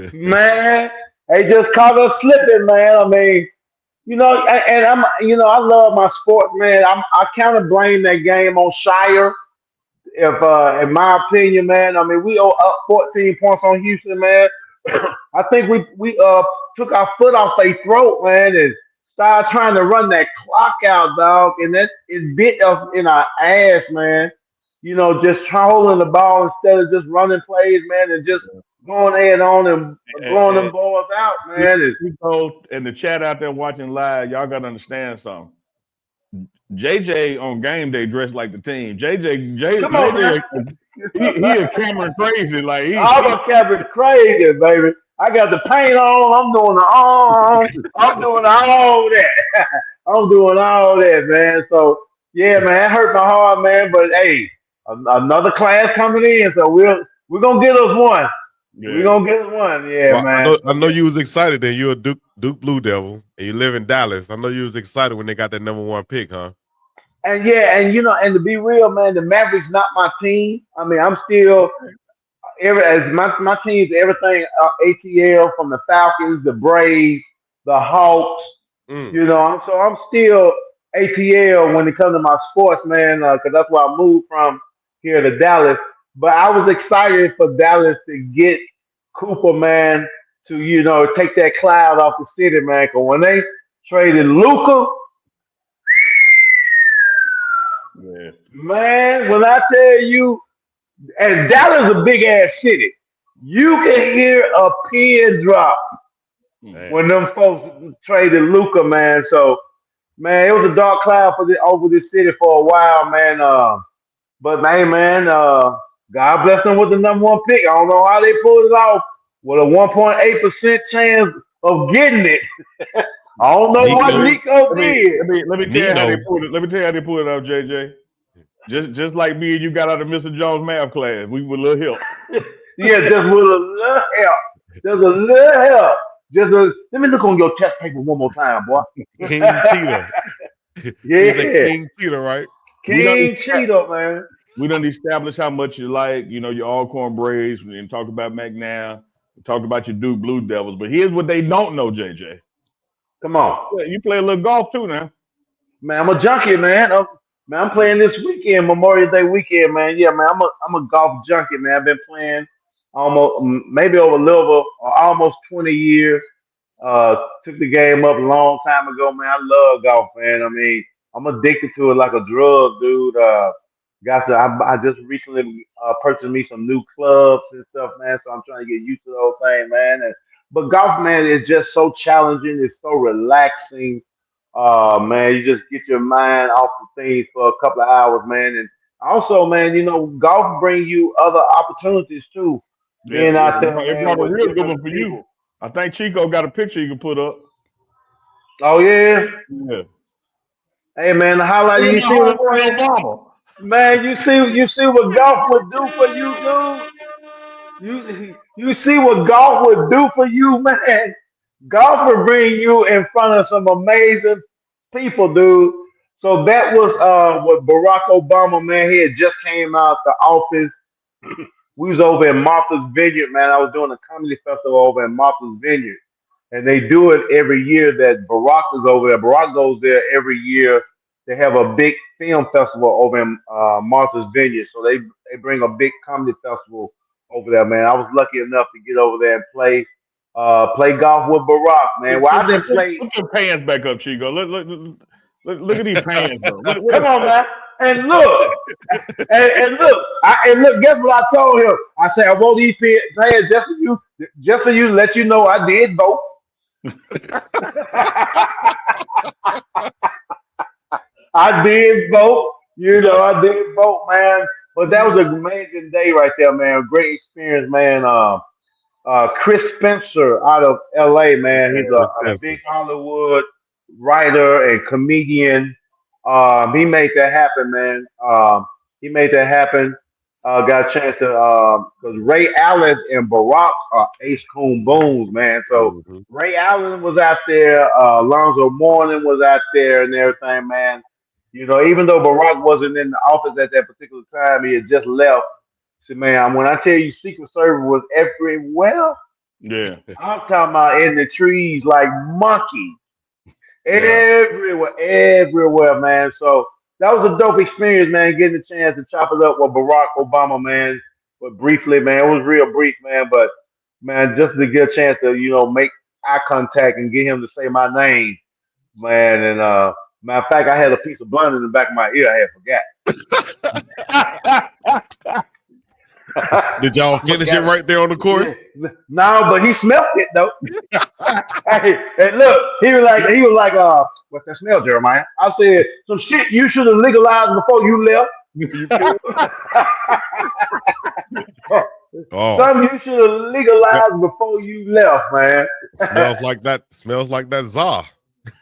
Duke? Man, they just caught us slipping, man. I mean, and I love my sports, man. I kind of blame that game on Shire. If in my opinion, man, I mean we owe up 14 points on Houston, man. I think we took our foot off their throat, man, and started trying to run that clock out, dog, and that it bit us in our ass, man. Just holding the ball instead of just running plays, man, and just going head on and blowing them And balls out, man. Chico and the chat out there watching live, y'all got to understand something. JJ on game day dressed like the team. Come on, man. He a Cameron crazy. Like I'm a Cameron crazy, baby. I got the paint on. I'm doing the arm. I'm doing all that. I'm doing all that, man. So yeah, man, it hurt my heart, man. But hey, another class coming in, so we're gonna get us one. We're yeah. gonna get us one. Yeah, Well, man. I know you was excited that you're a Duke Blue Devil and you live in Dallas. I know you was excited when they got that #1 pick, huh? And yeah, and and to be real, man, the Mavericks not my team. I mean, I'm still as my team's everything ATL from the Falcons, the Braves, the Hawks. Mm. So I'm still ATL when it comes to my sports, man, because that's where I moved from here to Dallas. But I was excited for Dallas to get Cooper, man, to take that cloud off the city, man. Because when they traded Luca, Yeah. man, when I tell you, and Dallas is a big ass city, you can hear a pin drop Man. when them folks traded Luca, man. So, man, it was a dark cloud over this city for a while, man. But man, God bless them with the #1 pick. I don't know how they pulled it off with a 1.8% chance of getting it. I don't know what Nico did. Let me tell you how they pulled it. Let me tell you how they pulled it off, JJ. Just like me and you got out of Mr. Jones' math class, we were a little help. Yeah, just with a little help. Just a little help. Let me look on your test paper one more time, boy. King Cheetah. Yeah. He's a King Cheetah, right? King Cheetah, man. We done established how much you like, your Alcorn Braves, and talk about McNabb, talk about your Duke Blue Devils. But here's what they don't know, JJ. Come on. You play a little golf too now. Man, I'm a junkie, man. I'm playing this weekend, Memorial Day weekend, man. Yeah, man, I'm a golf junkie, man. I've been playing maybe over a little or almost 20 years. Took the game up a long time ago, man. I love golf, man. I mean, I'm addicted to it like a drug, dude. I just recently purchased me some new clubs and stuff, man. So I'm trying to get used to the whole thing, man. But golf, man, is just so challenging. It's so relaxing. Man, you just get your mind off of things for a couple of hours, man. And also, man, golf bring you other opportunities too. Being out there, it man, brought a with real good different one for you. people. I think Chico got a picture you can put up. Oh yeah. Yeah. Hey man, the highlight you see what man, you see what golf would do for you, dude. You see what golf would do for you, man. Golf would bring you in front of some amazing people, dude. So that was what Barack Obama, man. He had just came out the office. We was over in Martha's Vineyard, man. I was doing a comedy festival over in Martha's Vineyard. And they do it every year that Barack is over there. Barack goes there every year. They have a big film festival over in Martha's Vineyard. So they bring a big comedy festival over there, man. I was lucky enough to get over there and play golf with Barack, man. Well, I didn't play. Put your pants back up, Chico. Look at these pants, bro. Come on, man. And look, and look, guess what I told him? I said, I want these pants just for you to let you know I did vote. I did vote. I did vote, man. But that was an amazing day right there, man. Great experience, man. Chris Spencer out of LA, man. He's a big Hollywood writer and comedian. He made that happen, man. He made that happen. Got a chance to because Ray Allen and Barack are ace coon booms, man. So Ray Allen was out there, Alonzo Mourning was out there, and everything, man. Even though Barack wasn't in the office at that particular time, he had just left. So, man, when I tell you Secret Service was everywhere, yeah, I'm talking about in the trees like monkeys. Everywhere, man. So that was a dope experience, man, getting the chance to chop it up with Barack Obama, man. But briefly, man, it was real brief, man. But, man, just to get a chance to, make eye contact and get him to say my name, man. And, matter of fact, I had a piece of blunt in the back of my ear. I had forgot. Did y'all finish it right there on the course? No, but he smelled it though. Hey, and look, he was like, what's that smell, Jeremiah? I said, some shit you should have legalized before you left. You feel? Oh, Something you should have legalized before you left, man. smells like that. Smells like that za.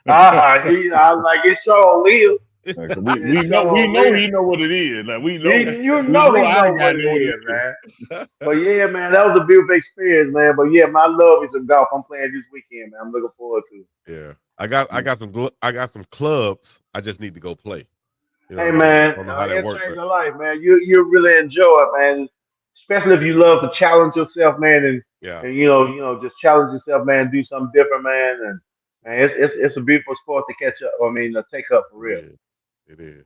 I was like, it sure live. Like, It we know sure live. he know what it is. Like we You, know you we know know he I know what got it know what it is, is. man. But yeah, man, that was a beautiful experience, man. But yeah, my love is some golf. I'm playing this weekend, man. I'm looking forward to it. Yeah, I got some clubs. I just need to go play. You know Hey what I mean? I man, don't know how that it works, changed but your life, man. You really enjoy it, man. Especially if you love to challenge yourself, man, yeah, and just challenge yourself, man. Do something different, man. And it's a beautiful sport to catch up. I mean, to take up for it real. is. It is.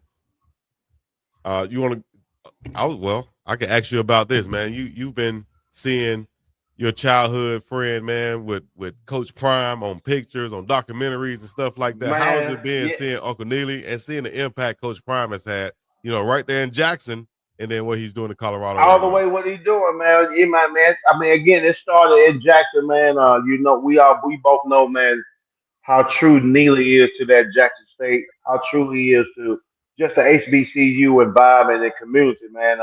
You want to? I can ask you about this, man. You've been seeing your childhood friend, man, with Coach Prime on pictures, on documentaries and stuff like that. How has Man, it been yeah, seeing Uncle Neely and seeing the impact Coach Prime has had, right there in Jackson, and then what he's doing in Colorado as all the well? way what he doing, man. Yeah, man. I mean, again, it started in Jackson, man. We both know, man, how true Neely is to that Jackson State, how true he is to just the HBCU environment and community, man.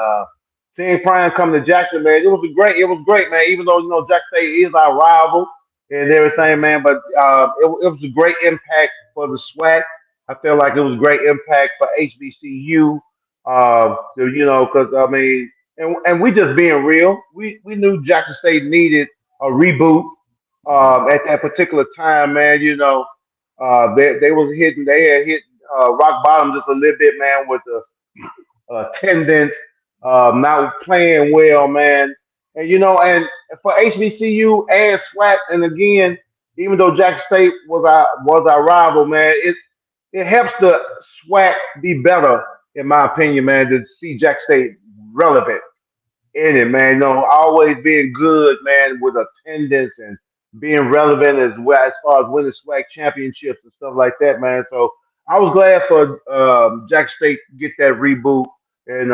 Seeing Prime come to Jackson, man, it was great, man. Even though Jackson State is our rival and everything, man, but it was a great impact for the SWAC. I feel like it was a great impact for HBCU. Because I mean, and we just being real, we knew Jackson State needed a reboot at that particular time, man. They was hitting, they had hit rock bottom just a little bit, man, with the attendance, not playing well, man. And for HBCU and SWAC, and again, even though Jackson State was our rival, man, it helps the SWAC be better, in my opinion, man, to see Jackson State relevant in it, man. Always being good, man, with attendance and being relevant as well as far as winning swag championships and stuff like that, man. So I was glad for Jack State to get that reboot and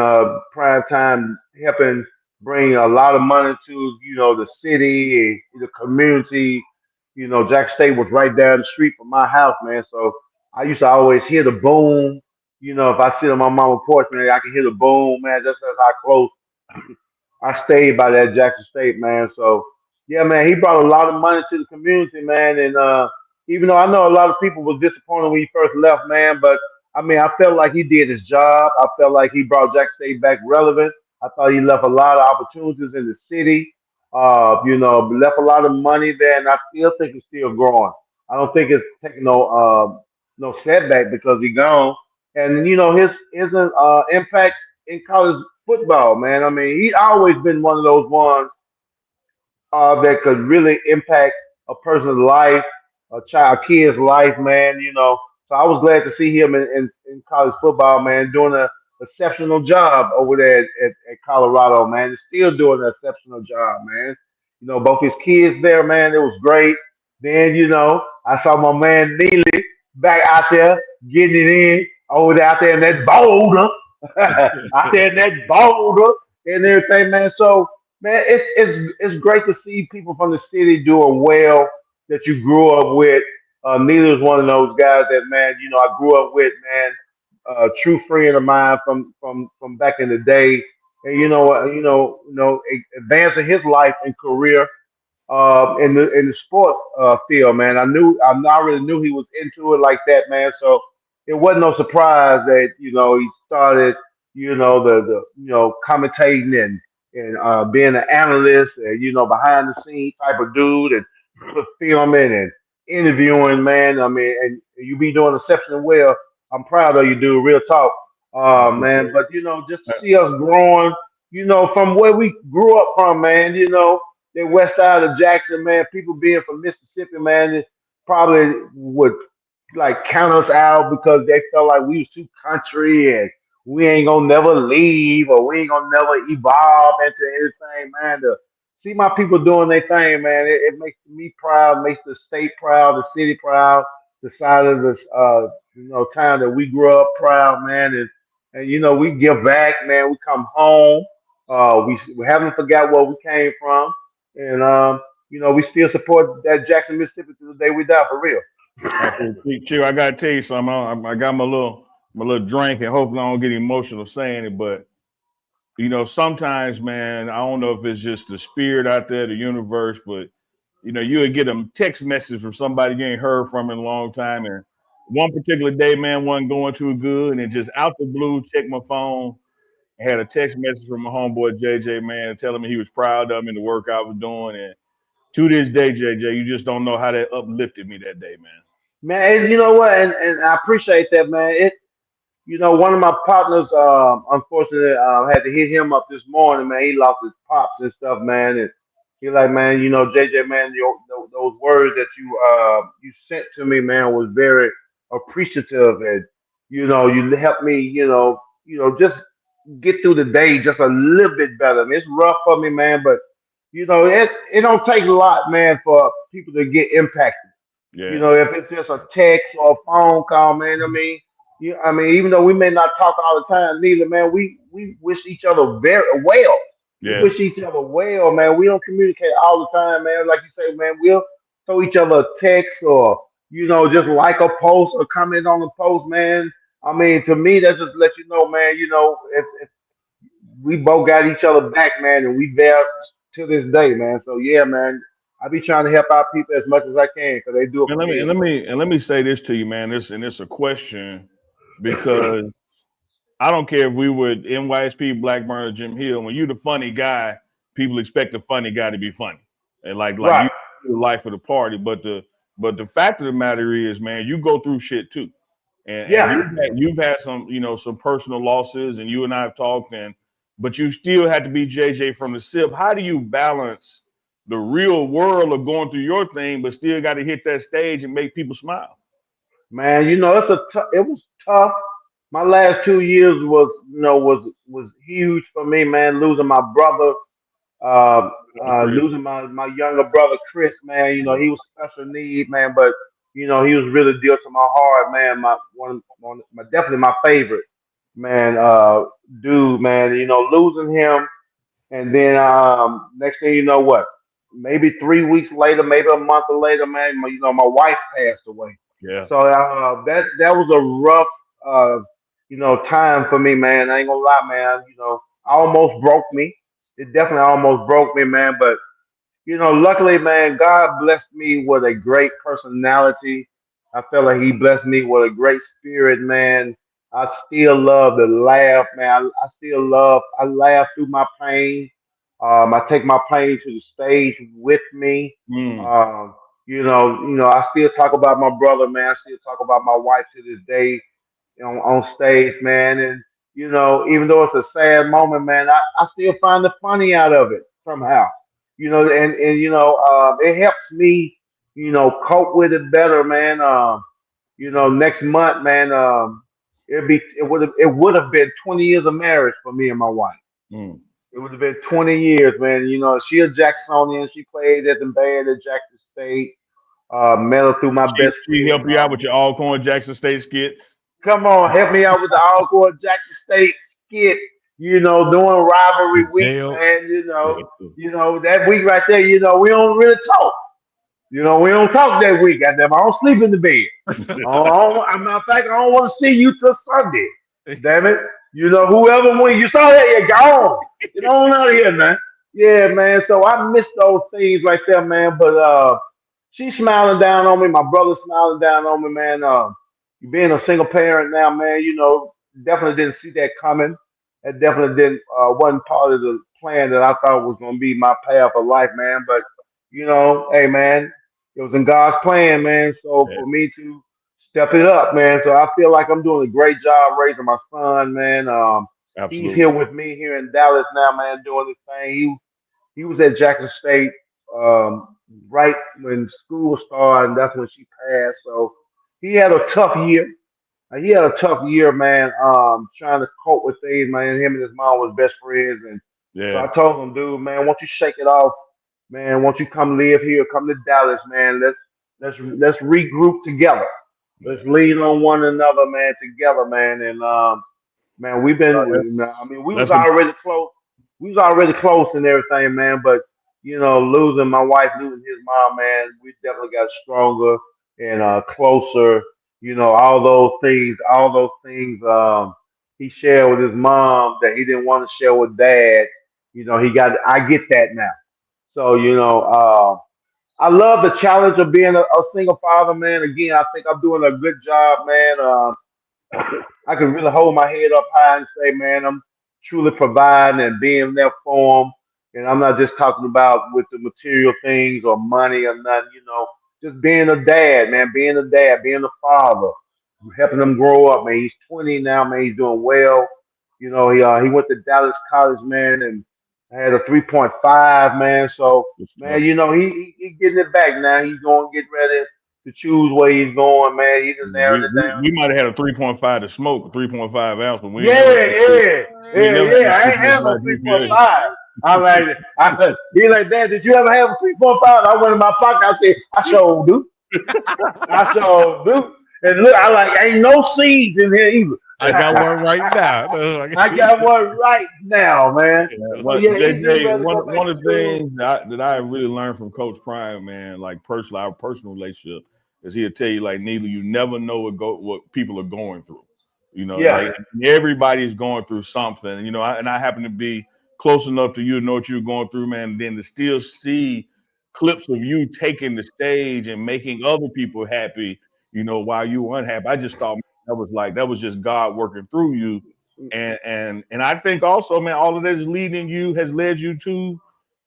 prime time helping bring a lot of money to the city, the community. Jack State was right down the street from my house, man. So I used to always hear the boom. If I sit on my mama's porch, man, I can hear the boom, man. That's how close I stayed by that Jackson State, man. So yeah, man, he brought a lot of money to the community, man. And even though I know a lot of people was disappointed when he first left, man, but I mean, I felt like he did his job. I felt like he brought Jackson State back relevant. I thought he left a lot of opportunities in the city. Left a lot of money there, and I still think it's still growing. I don't think it's taking no setback because he gone. And his impact in college football, man. I mean, he's always been one of those ones that could really impact a person's life, a kid's life, man. So I was glad to see him in college football, man, doing an exceptional job over there at Colorado, man. He's still doing an exceptional job, man. Both his kids there, man. It was great. Then, I saw my man Neely back out there getting it in over there out there in that boulder. Out there in that boulder and everything, man. So, man, it's great to see people from the city doing well that you grew up with. Neither is one of those guys that, man, I grew up with, man. A true friend of mine from back in the day, and advancing his life and career in the sports field, man. I already knew he was into it like that, man. So it wasn't no surprise that he started the commentating and being an analyst and behind the scenes type of dude and filming and interviewing, man. I mean, and you be doing exceptionally well. I'm proud of you, dude. Real talk, man. But just to see us growing, from where we grew up from, man. The west side of Jackson, man. People being from Mississippi, man, it probably would like count us out because they felt like we was too country and we ain't gonna never leave or we ain't gonna never evolve into anything, man. To see my people doing their thing, man, it makes me proud, makes the state proud, the city proud, the side of this town that we grew up proud, man, and we give back, man. We come home. We haven't forgot where we came from. and we still support that Jackson, Mississippi to the day we die for real. Absolutely. Chill, I gotta tell you something. I got my little drink, and hopefully I don't get emotional saying it, but sometimes, man, I don't know if it's just the spirit out there, the universe, but you would get a text message from somebody you ain't heard from in a long time, and one particular day, man, wasn't going too good, and just out the blue, checked my phone, had a text message from my homeboy JJ, man, telling me he was proud of me and the work I was doing, and to this day, JJ, you just don't know how that uplifted me that day, man. Man, and you know what? And I appreciate that, man. One of my partners, unfortunately, had to hit him up this morning, man. He lost his pops and stuff, man. And he like, man, JJ, man, those words that you sent to me, man, was very appreciative, and you helped me, just get through the day just a little bit better. I mean, it's rough for me, man, but it don't take a lot, man, for people to get impacted. Yeah, If it's just a text or a phone call, man, I mean, even though we may not talk all the time, neither, man, we wish each other very well. We yeah, wish each other well, man. We don't communicate all the time, man. Like you say, man, we'll throw each other a text or, just like a post or comment on the post, man. I mean, to me, that just let you know, man, if we both got each other back, man, and we there to this day, man. So yeah, man, I be trying to help out people as much as I can because they do it and for let me me and as let well. me and let me say this to you, man. It's a question because I don't care if we were NYSP, Blackburn, or Jim Hill. When you the funny guy, people expect the funny guy to be funny, and like you Right. the life of the party. But the fact of the matter is, man, you go through shit too, and Yeah. you've had some some personal losses, and you and I have talked, and but you still had to be JJ from the SIP. How do you balance the real world of going through your thing, but still got to hit that stage and make people smile? Man, it was tough. My last 2 years was huge for me, man. Losing my brother, Chris. losing my younger brother Chris, man. Yeah, He was special need, man, but he was really dear to my heart, man. Definitely my favorite, man. Dude, man. Losing him. And then next thing you know, what? Maybe 3 weeks later, maybe a month later, man, my wife passed away. yeah, So that was a rough time for me, man. I ain't gonna lie, man. Almost broke me. It definitely almost broke me, man. But luckily, man, God blessed me with a great personality. I feel like He blessed me with a great spirit, man. I still love to laugh, man. I laugh through my pain. I take my pain to the stage with me. mm, I still talk about my brother, man. I still talk about my wife to this day on stage, man. And even though it's a sad moment, man, I still find the funny out of it somehow. It helps me, cope with it better, man. Next month, man, it would have been 20 years of marriage for me and my wife. mm. It would have been 20 years, man. She a Jacksonian. She played at the band at Jackson State. Met her through my She best she help friend. you out with your Alcorn Jackson State skits. Come on, help me out with the Alcoa Jackson State skit. Doing The rivalry week, jail. man. Yeah, That week right there. We don't really talk. We don't talk that week. Goddamn, I don't sleep in the bed. As a matter of fact, I don't want to see you till Sunday. Damn it. Whoever when you saw that, you're gone. Get on out of here, man. Yeah, man. So I miss those things right there, man. But she's smiling down on me. My brother's smiling down on me, man. Being a single parent now, man, definitely didn't see that coming. That definitely didn't wasn't part of the plan that I thought was gonna be my path of life, man. But hey, man, it was in God's plan, man. So yeah, for me to step it up, man. So I feel like I'm doing a great job raising my son, man. He's absolutely. here with me here in Dallas now, man, doing this thing. He was at Jackson State right when school started, and that's when she passed. So he had a tough year. He had a tough year, man. Trying to cope with things, man. Him and his mom was best friends, and so I Yeah, told him, dude, man, won't you shake it off, man? Won't you come live here? Come to Dallas, man. Let's regroup together. Let's yeah. lean on one another, man, together, man. And man, we've Uh, been. that's I mean, we was that's a already close. We was already close and everything, man. But losing my wife, losing his mom, man, we definitely got stronger and closer. All those things he shared with his mom that he didn't want to share with dad. I get that now. So, I love the challenge of being a single father, man. Again, I think I'm doing a good job, man. I can really hold my head up high and say, man, I'm truly providing and being there for them. And I'm not just talking about with the material things or money or nothing, just being a dad, man, being a father, helping them grow up, man. He's 20 now, man. He's doing well. He went to Dallas College, man, and had a 3.5, man. So, man, he getting it back now. He's going to get ready to choose where he's going, man. He done narrowed it down. We might have had a 3.5 to smoke, a 3.5 ounce, but we ain't never Yeah, yeah, we ain't yeah, never yeah. had I ain't have no 3.5 GPA. 3.5. I'm like, he like, Dad, did you ever have a 3.5? I went in my pocket. I said, I sure do. I sure do. And look, I like, ain't no seeds in here either. I got one right now. I got one right now, man. So But yeah, he's getting JJ, ready to go back one to of the school. things that I really learned from Coach Prime, man, like personal, our personal relationship, is he'll tell you like, Neely, you never know what people are going through. Yeah, Like everybody's going through something. And I happen to be close enough to you to know what you're going through, man. And then to still see clips of you taking the stage and making other people happy, while you were unhappy. I just thought that was just God working through you. And I think also, man, all of that has led you to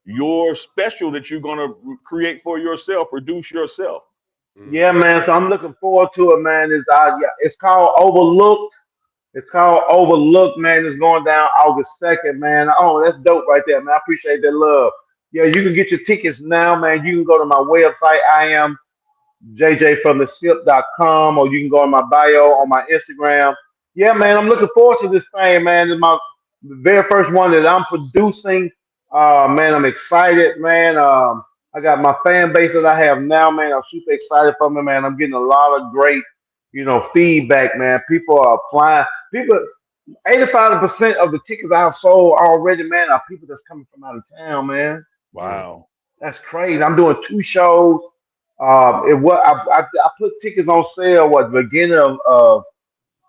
your special that you're gonna create for yourself, produce yourself. yeah, Mhm. man. So I'm looking forward to it, man. It's called Overlooked. It's called Overlook, man. It's going down August 2nd, man. Oh, that's dope right there, man. I appreciate that love. Yeah, you can get your tickets now, man. You can go to my website. I am jjfromthesip.com, or you can go on my bio on my Instagram. Yeah, man, I'm looking forward to this thing, man. It's my very first one that I'm producing. Man, I'm excited, man. I got my fan base that I have now, man. I'm super excited for me, man. I'm getting a lot of great, feedback, man. People are applying. 85% of the tickets I've sold already, man, are people that's coming from out of town, man. Mm. Wow. That's crazy. I'm doing two shows. I put tickets on sale the beginning of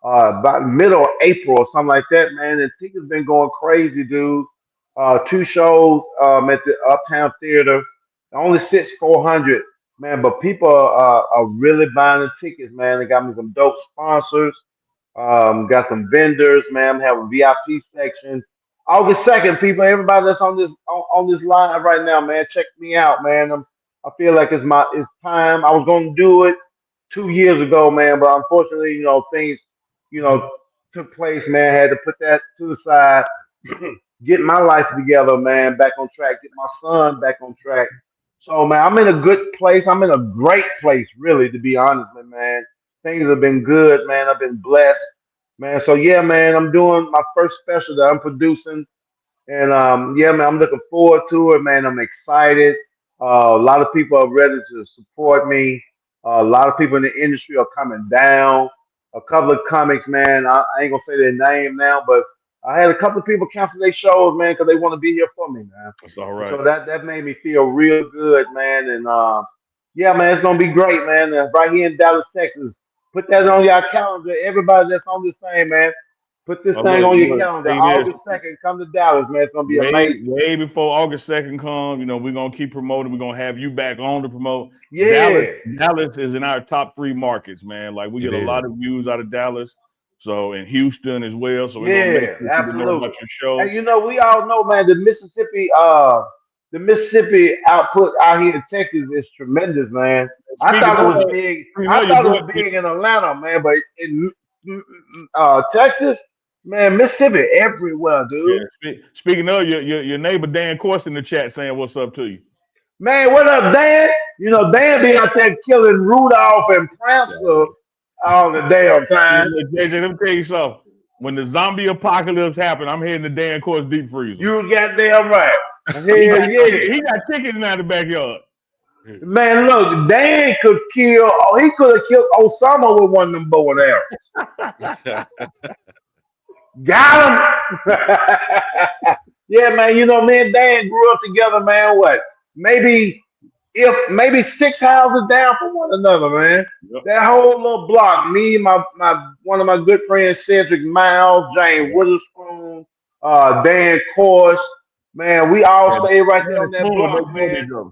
about middle of April or something like that, man. And tickets been going crazy, dude. Two shows at the Uptown Theater. It only sits 400, man. But people are really buying the tickets, man. They got me some dope sponsors. Got some vendors, man. I'm having a VIP section. August 2nd, people, everybody that's on this line right now, man, check me out, man. I feel like it's time. I was gonna do it 2 years ago, man, but unfortunately, things, you know, took place, man. Had to put that to the side, get my life together, man, back on track, get my son back on track. So, man, I'm in a good place. I'm in a great place, really, to be honest, man. Things have been good, man. I've been blessed, man. So, yeah, man, I'm doing my first special that I'm producing. And yeah, man, I'm looking forward to it, man. I'm excited. A lot of people are ready to support me. A lot of people in the industry are coming down. A couple of comics, man, I ain't gonna say their name now, but I had a couple of people cancel their shows, man, because they want to be here for me, man. That's all And so right. that made me feel real good, man. And yeah, man, it's gonna be great, man. Right here in Dallas, Texas. Put that on your calendar. Everybody that's on this thing, man. Put this thing on your Look, calendar. say this. August 2nd, come to Dallas, man. It's gonna be Way, amazing. way before August 2nd comes, we're gonna keep promoting. We're gonna have you back on to promote. Dallas, Yeah, Dallas is in our top 3 markets, man. Like we It get a lot is. of views out of Dallas, so in Houston as well. So we're gonna make yeah, sure people know absolutely. about your And show. we all know, man, the Mississippi output out here in Texas is tremendous, man. I Speaking thought it of was that, big. you I know, you're thought it doing. was big in Atlanta, man, but in Texas, man, Mississippi everywhere, Yeah. dude. Speaking of your neighbor Dan Course in the chat saying what's up to you. Man, what up, Dan? Dan be out there killing Rudolph and Prancer all the damn time. JJ, let me tell you something. When the zombie apocalypse happened, I'm heading to Dan Course deep freezer. You goddamn right. Hell He got yeah. he got chickens in the backyard. Man, look, Dan could kill, he could have killed Osama with one of them bow and arrows. Got him. Yeah, man, me and Dan grew up together, man. What? maybe six houses down from one another, man. Yep. That whole little block, me, my one of my good friends, Cedric Miles, James Yeah. Witherspoon, Dan Course, man, we all And stayed right there Dan on and that Spoon were block, next door to man. each other.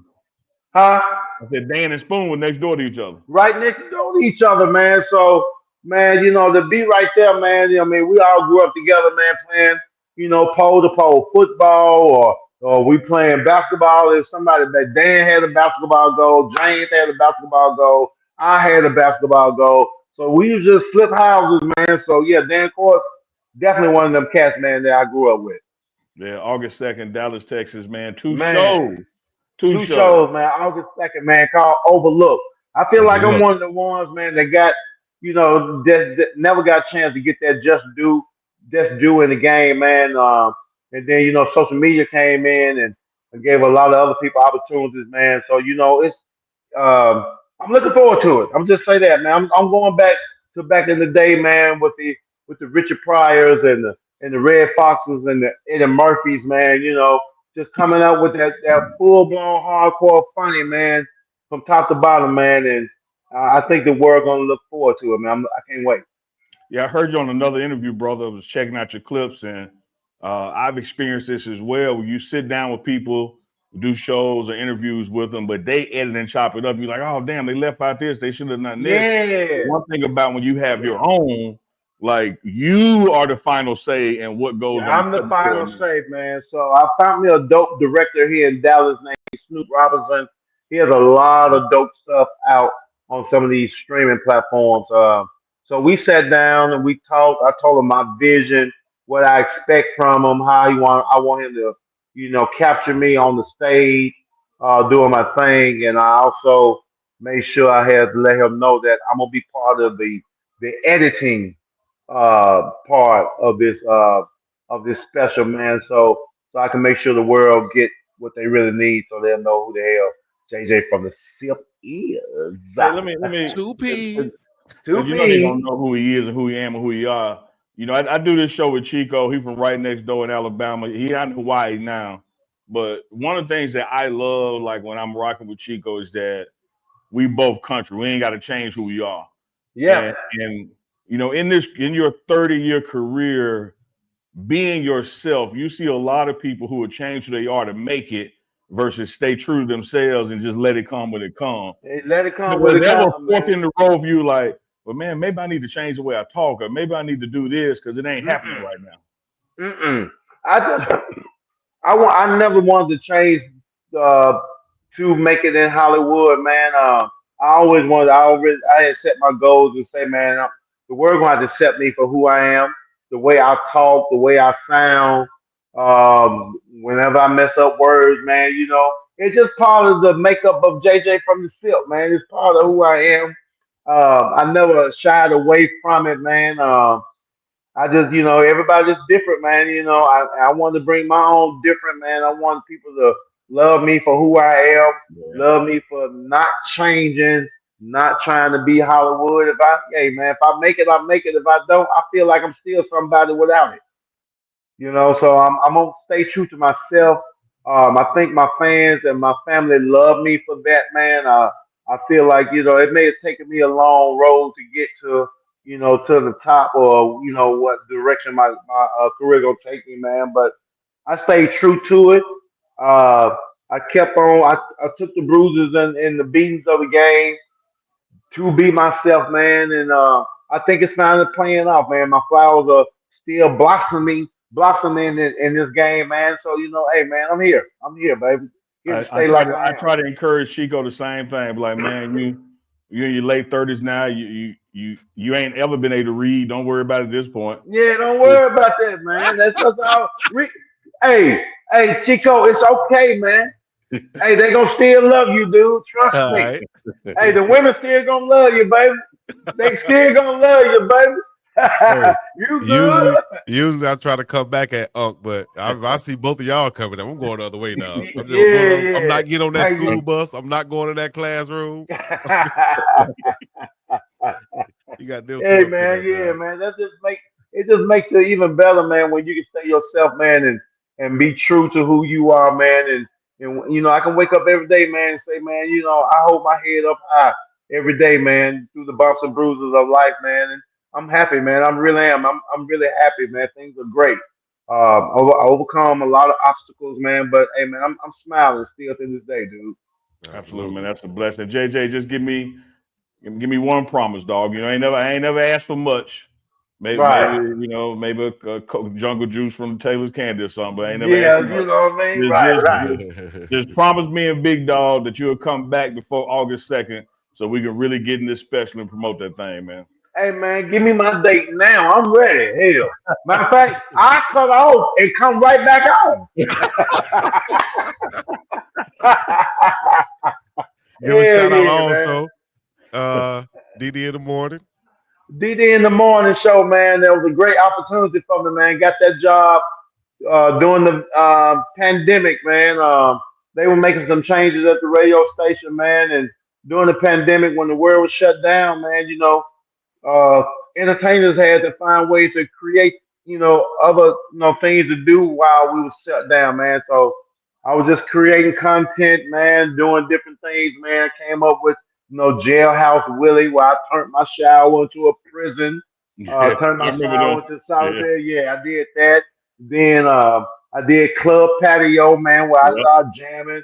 Huh? I said Dan and Spoon were next door to each other. Right next door to each other, man. So, man, to be right there, man. I mean, we all grew up together, man, playing, pole to pole football, or we playing basketball. If somebody that Dan had a basketball goal, James had a basketball goal, I had a basketball goal. So we was just flip houses, man. So yeah, Dan Course, definitely one of them cats, man, that I grew up with. Yeah, August 2nd, Dallas, Texas, man. Two Man. shows. Two Two shows. shows, man. August 2nd, man, called Overlook. I feel like I'm Overlook. one of the ones, man, that got, that never got a chance to get that just due in the game, man. And then, social media came in and gave a lot of other people opportunities, man. So, um, I'm looking forward to it. I'm just say that, man. I'm going back to back in the day, man, with the Richard Pryors and the Red Foxes and the Eddie Murphys, man. Just coming up with that full blown hardcore funny, man, from top to bottom, man. And I think the world gonna look forward to it, man. I can't wait. Yeah, I heard you on another interview, brother. I was checking out your clips, and I've experienced this as well. When you sit down with people, do shows or interviews with them, but they edit and chop it up. You're like, oh, damn, they left out this. They should have done this. Yeah, One thing about when you have your own, like you are the final say in what goes yeah. on. I'm the final say, man. So I found me a dope director here in Dallas named Snoop Robinson. He has a lot of dope stuff out on some of these streaming platforms. So we sat down and we talked. I told him my vision, what I expect from him, how I want him to, capture me on the stage, doing my thing, and I also made sure I had to let him know that I'm gonna be part of the editing part of this special, man. So I can make sure the world get what they really need, so they'll know who the hell JJ from the SIP is. Hey, let me, Two because peas. Two you know they P. don't know who he is and who he am and who he are. I do this show with Chico. He's from right next door in Alabama. He out in Hawaii now. But one of the things that I love, like when I'm rocking with Chico, is that we both country. We ain't got to change who we are. Yeah. And in your 30-year career, being yourself, you see a lot of people who would change who they are to make it versus stay true to themselves and just let it come when it comes. Hey, let it come Was with it there ever come, fork man. in the road for you like, well, man, maybe I need to change the way I talk, or maybe I need to do this because it ain't happening Mm-mm. right now. Mm-mm. I just I never wanted to change uh, to make it in Hollywood, man. I had set my goals and say, man, the world gonna have to accept me for who I am, the way I talk, the way I sound. Whenever I mess up words, man, it's just part of the makeup of JJ from the SIP, man. It's part of who I am. I never shied away from it, man. I just, everybody's different, man. I want to bring my own different, man. I want people to love me for who I am, Yeah. love me for not changing, not trying to be Hollywood. Hey, man, if I make it, I make it. If I don't, I feel like I'm still somebody without it. So I'm gonna stay true to myself. I think my fans and my family love me for that, man. I feel like it may have taken me a long road to get to the top, or what direction my career gonna take me, man. But I stayed true to it. Uh, I kept on. I took the bruises and the beatings of the game to be myself, man. And I think it's finally playing off, man. My flowers are still blossoming in this game, man. So hey, man, I'm here. I'm here, baby. Here to I stay try like to I I am. try to encourage Chico the same thing. Be like, man, you're in your late 30s now. You ain't ever been able to read. Don't worry about it at this point. Yeah, don't worry about that, man. That's all. Hey, hey, Chico, it's okay, man. Hey, they gonna still love you, dude. Trust All me. right. Hey, the women still gonna love you, baby. They still gonna love you, baby. Hey, You usually, good? usually I try to come back at Unk, but I see both of y'all coming. I'm going the other way now. I'm just Yeah, going. I'm yeah. not getting on that Hey, school bus. I'm not going to that classroom. You got them two hey, up in man, there, yeah, man. man. It just makes it even better, man, when you can stay yourself, man, and be true to who you are, man, And I can wake up every day, man, and say, man, I hold my head up high every day, man, through the bumps and bruises of life, man. And I'm happy, man. I really am. I'm really happy, man. Things are great. I overcome a lot of obstacles, man. But hey, man, I'm smiling still to this day, dude. Absolutely, man. That's a blessing. JJ, just give me one promise, dog. I ain't never asked for much. Maybe Right. maybe a jungle juice from Taylor's Candy or something, but I ain't never asked Yeah, for you much. know what I mean? Just, Right, just, right. just, just promise me and Big Dog that you'll come back before August 2nd so we can really get in this special and promote that thing, man. Hey, man, give me my date now. I'm ready. Hell. Matter of fact, I cut off and come right back on. Give a Hell shout out yeah, man. also, DD in the morning. DD in the morning show, man. That was a great opportunity for me, man. Got that job during the pandemic, man. They were making some changes at the radio station, man. And during the pandemic, when the world was shut down, man, uh, entertainers had to find ways to create, other, things to do while we was shut down, man. So I was just creating content, man, doing different things, man. Came up with, Jailhouse Willie, where I turned my shower into a prison, Yeah, turned I my remember shower them. into Yeah, solitary. Yeah, I did that. Then I did Club Patio, man, where I yep. started jamming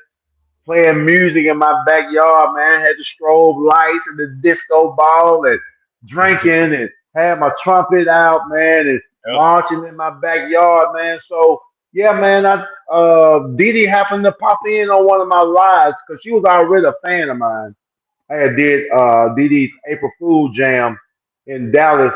playing music in my backyard, man. Had the strobe lights and the disco ball and drinking and had my trumpet out, man, and Yep. marching in my backyard, man. So yeah, man, Dee happened to pop in on one of my lives because she was already a fan of mine. I had did Dee Dee's April Fool Jam in Dallas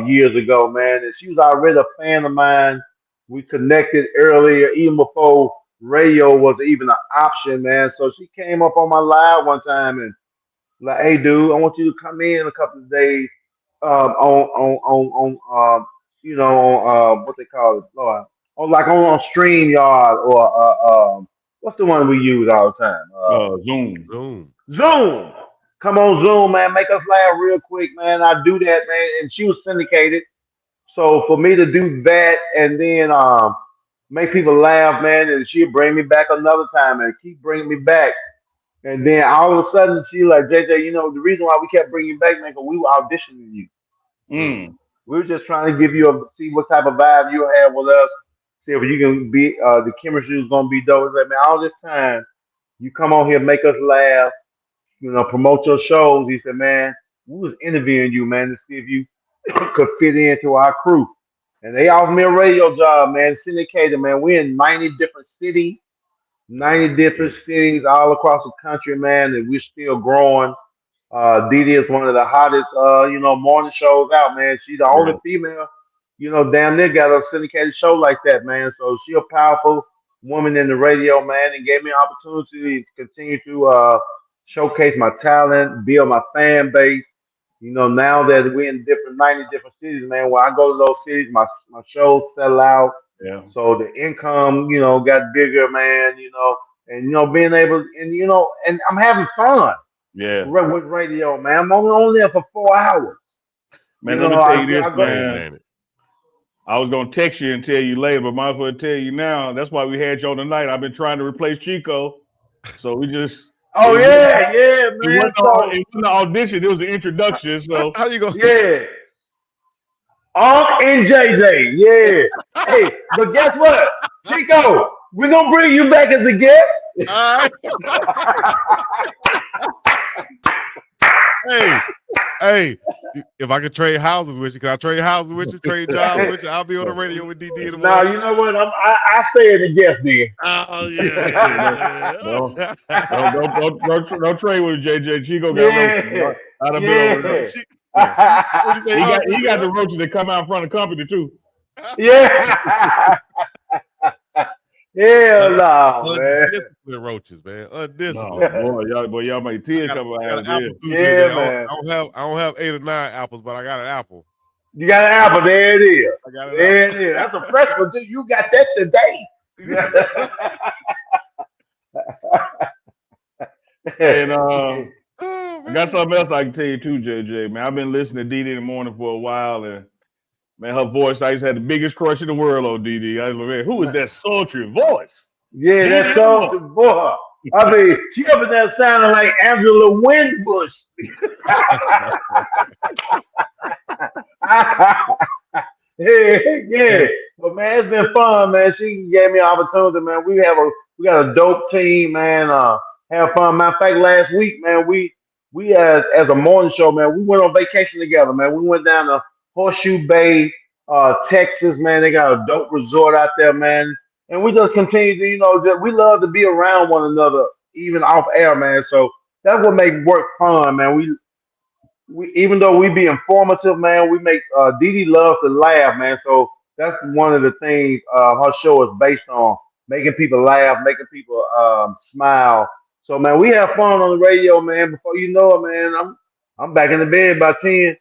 years ago, man, and she was already a fan of mine. We connected earlier, even before radio was even an option, man. So she came up on my live one time and like, hey, dude, I want you to come in a couple of days on what they call it, Lord, on StreamYard or what's the one we use all the time? Zoom. Boom. Zoom. Come on, Zoom, man. Make us laugh real quick, man. I do that, man. And she was syndicated. So for me to do that and then make people laugh, man, and she'll bring me back another time and keep bringing me back. And then all of a sudden she like, JJ, the reason why we kept bringing you back, man, because we were auditioning you. Mm. Mm. We were just trying to give you see what type of vibe you have with us, see if you can be the chemistry is gonna be dope. It's like, man, all this time you come on here, make us laugh, promote your shows. He said, man, we was interviewing you, man, to see if you could fit into our crew. And they offered me a radio job, man, syndicated, man. We're in 90 different cities, 90 different cities all across the country, man, and we're still growing. Dee is one of the hottest, morning shows out, man. She's the only Yeah. female, damn near got a syndicated show like that, man. So she a powerful woman in the radio, man, and gave me an opportunity to continue to showcase my talent, build my fan base. Now that we're in 90 different cities, man, when I go to those cities, my shows sell out. Yeah. So the income, got bigger, man, and, being able, and I'm having fun Yeah. with radio, man. I'm only there for 4 hours. Man, let me tell you I this, go, Crazy, man. ain't it? I was gonna text you and tell you later, but might as well tell you now. That's why we had you on tonight. I've been trying to replace Chico, so we just oh it, yeah, yeah, it man. wasn't an audition. It was an introduction. So How you go? Yeah, Unk and JJ, yeah. Hey, but guess what, Chico? We're gonna bring you back as a guest. All right. Hey, hey, if I could trade houses with you, can I trade houses with you, trade jobs with you? I'll be on the radio with DD in the Now morning. you know what? I stay as a guest then. Oh, yeah. don't trade with JJ. Chico got roaches. Yeah, I'd have been over there. yeah, What'd you say? He got the roaches that come out in front of the company too. yeah. Hell no, man. Undisciplined roaches, man. Undisciplined. No, boy, y'all make tears come I got out an of apple too, Yeah, JJ. man. I don't have 8 or 9 apples, but I got an apple. You got an apple. There it is. I got an There apple. it is. That's a fresh one too. You got that today. And Oh, I got something else I can tell you too, JJ. Man, I've been listening to Dee Dee in the morning for a while, and man, her voice. I used to have the biggest crush in the world on Dee Dee. I was like, man, who is that sultry voice? Yeah, that soldier boy. I mean, she up in there sounding like Angela Winbush. Yeah, yeah. And But man, it's been fun, man. She gave me an opportunity, man. We got a dope team, man. Have fun. Matter of fact, last week, man, we as a morning show, man, we went on vacation together, man. We went down to Horseshoe Bay, Texas, man. They got a dope resort out there, man. And we just continue to, we love to be around one another, even off air, man. So that's what makes work fun, man. We even though we be informative, man, we make Dee Dee love to laugh, man. So that's one of the things her show is based on, making people laugh, making people smile. So man, we have fun on the radio, man. Before you know it, man, I'm back in the bed by 10.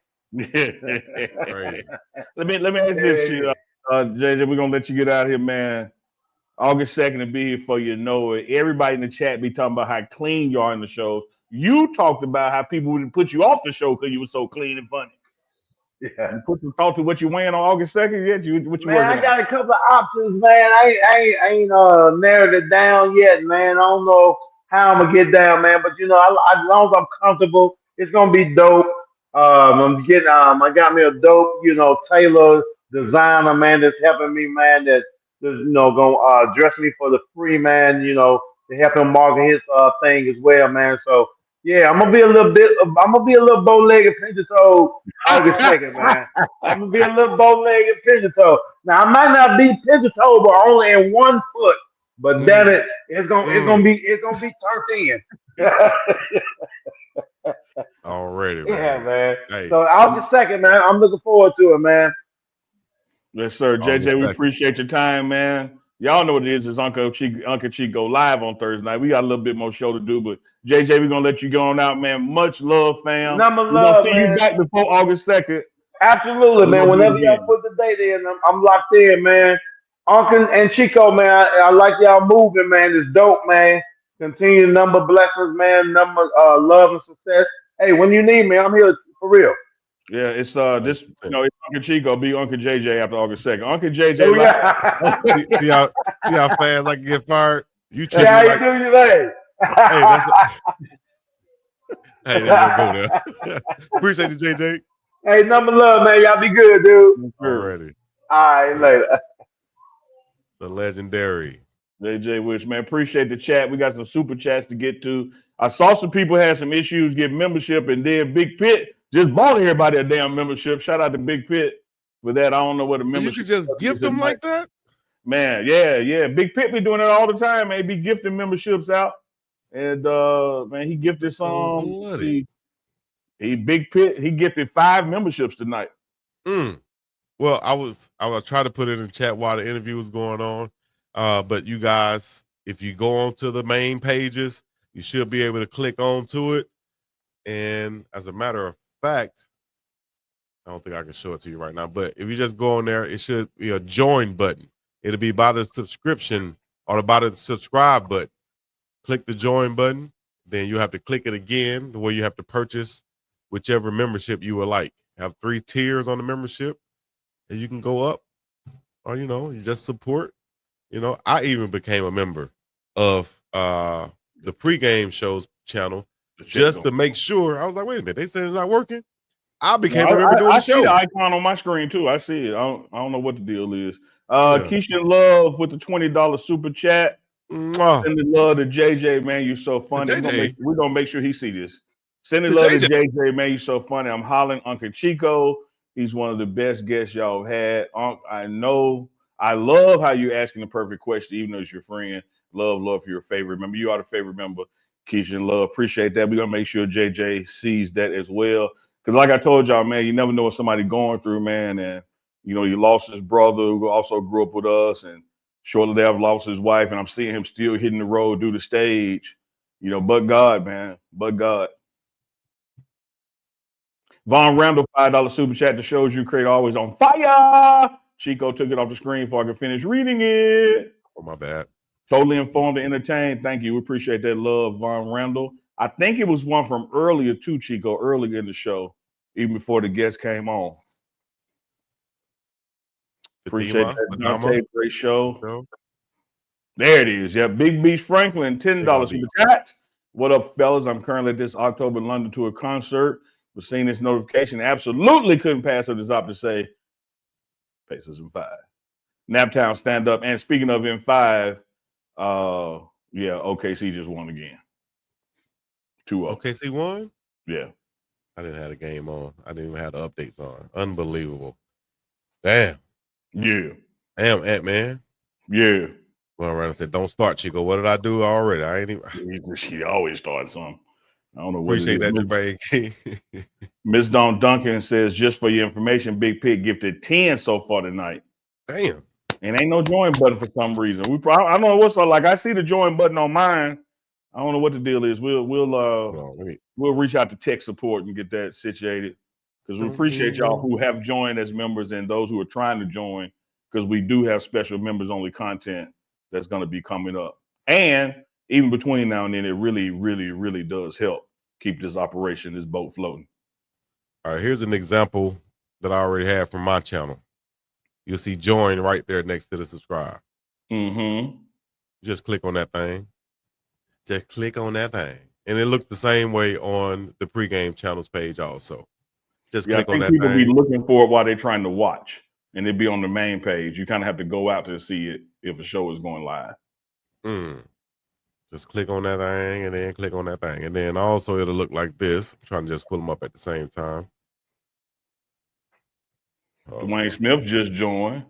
right. let me ask this shit, Yeah. JJ. We're gonna let you get out of here, man. August 2nd to be here for you know it. Everybody in the chat be talking about how clean you are in the shows. You talked about how people would put you off the show because you were so clean and funny. Yeah. You put some thought to what you wearing on August 2nd yet? What you Man, working I on? got a couple of options, man. I ain't narrowed it down yet, man. I don't know how I'm gonna get down, man. But as long as I'm comfortable, it's gonna be dope. I got me a dope, tailor designer, man, that's helping me, man. That's gonna dress me for the free, man. To help him market his thing as well, man. So yeah, I'm gonna be a little bow-legged, pincher-toed August 2nd, man. I'm gonna be a little bow-legged pigeon toe. Now I might not be pigeon toe, but only in one foot. But damn Mm, it, mm. it's gonna be turned in. Already, Yeah, man. man. Hey, So August 2nd, man. I'm looking forward to it, man. Yes, sir. August JJ, we 2nd. appreciate your time, man. Y'all know what it is. It's Uncle Chico live on Thursday night. We got a little bit more show to do, but JJ, we're gonna let you go on out, man. Much love, fam. Number We're gonna love, see you man. back before August 2nd. Absolutely, We're man. gonna do it Whenever y'all again. put the date in, I'm locked in, man. Uncle and Chico, man. I like y'all moving, man. It's dope, man. Continue number blessings, man. Number love and success. Hey, when you need me, I'm here for real. Yeah, it's this, 100%. it's Uncle Chico, be Uncle JJ after August 2nd. Uncle JJ There we live. go. See how fast I can get fired? You See treat me how you like, do your thing. hey, hey, they ain't gonna go there. Appreciate you, JJ. Hey, number love, man. Y'all be good, dude. Yes, sir. Already. All right, later. The legendary. JJ Wish, man. Appreciate the chat. We got some super chats to get to. I saw some people had some issues getting membership, and then Big Pit just bought everybody a damn membership. Shout out to Big Pit for that. I don't know what a So you could membership just is gift them tonight. like that? Man, yeah. Big Pit be doing it all the time, man. He be gifting memberships out. And man, he gifted That's cold some. blooded. He Big Pit, he gifted 5 memberships tonight. Well, I was trying to put it in chat while the interview was going on. But you guys, if you go onto the main pages, you should be able to click onto it. And as a matter of fact, I don't think I can show it to you right now, but if you just go on there, it should be a join button. It'll be by the subscription or by the subscribe button. Click the join button, then you have to click it again where you have to purchase whichever membership you would like. Have 3 tiers on the membership, and you can go up, or you just support. I even became a member of the pregame shows channel just to make sure. I was like, wait a minute, they said it's not working. I became a member doing I the see show. the icon on my screen too. I see it. I don't know what the deal is. Yeah. Keisha Love with the $20 super chat. Mwah. Sending love to JJ, man. You're so funny. JJ. We're gonna make sure he see this. Sending To love to JJ. JJ, man. You're so funny. I'm hollering Uncle Chico. He's one of the best guests y'all have had. Unc, I love how you asking the perfect question, even though it's your friend. Love for your favorite member. You are the favorite member, Keisha and Love. Appreciate that. We're gonna make sure JJ sees that as well. Because like I told y'all, man, you never know what somebody going through, man. And you lost his brother who also grew up with us, and shortly thereafter lost his wife, and I'm seeing him still hitting the road, do the stage. But God, man. But God. Von Randall, $5 super chat that shows you create always on fire. Chico took it off the screen before I could finish reading it. Oh, my bad. Totally informed and entertained. Thank you. We appreciate that love, Von Randall. I think it was one from earlier too, Chico, earlier in the show, even before the guest came on. Appreciate that, Dante. Great show. There it is. Yeah, Big Beach Franklin, $10 Big super chat. What up, fellas? I'm currently at this October London tour concert. Was seeing this notification. Absolutely couldn't pass up this op to say Pacers in 5. Naptown stand up. And speaking of in 5, yeah, OKC just won again. 2-0. OKC won? Yeah. I didn't have the game on. I didn't even have the updates on. Unbelievable. Damn. Yeah. Damn, Ant-Man. Yeah. Well, around and said, don't start, Chico. What did I do already? I ain't even. She always starts something. I don't know what Appreciate that, Jermaine. Miss Dawn Duncan says, just for your information, Big Pig gifted 10 so far tonight. Damn. And ain't no join button for some reason. I don't know what's up. Like, I see the join button on mine. I don't know what the deal is. We'll reach out to tech support and get that situated, because we appreciate y'all who have joined as members and those who are trying to join, because we do have special members only content that's going to be coming up. And even between now and then, it really, really, really does help keep this operation, this boat floating. All right, here's an example that I already have from my channel. You'll see join right there next to the subscribe. Mm-hmm. Just click on that thing. Just click on that thing. And it looks the same way on the pregame channels page also. Just click on that people thing. Be looking for it while they're trying to watch, and it'd be on the main page. You kind of have to go out to see it if a show is going live. Just click on that thing and then click on that thing. And then also it'll look like this. I'm trying to just pull them up at the same time. Dwayne Smith just joined.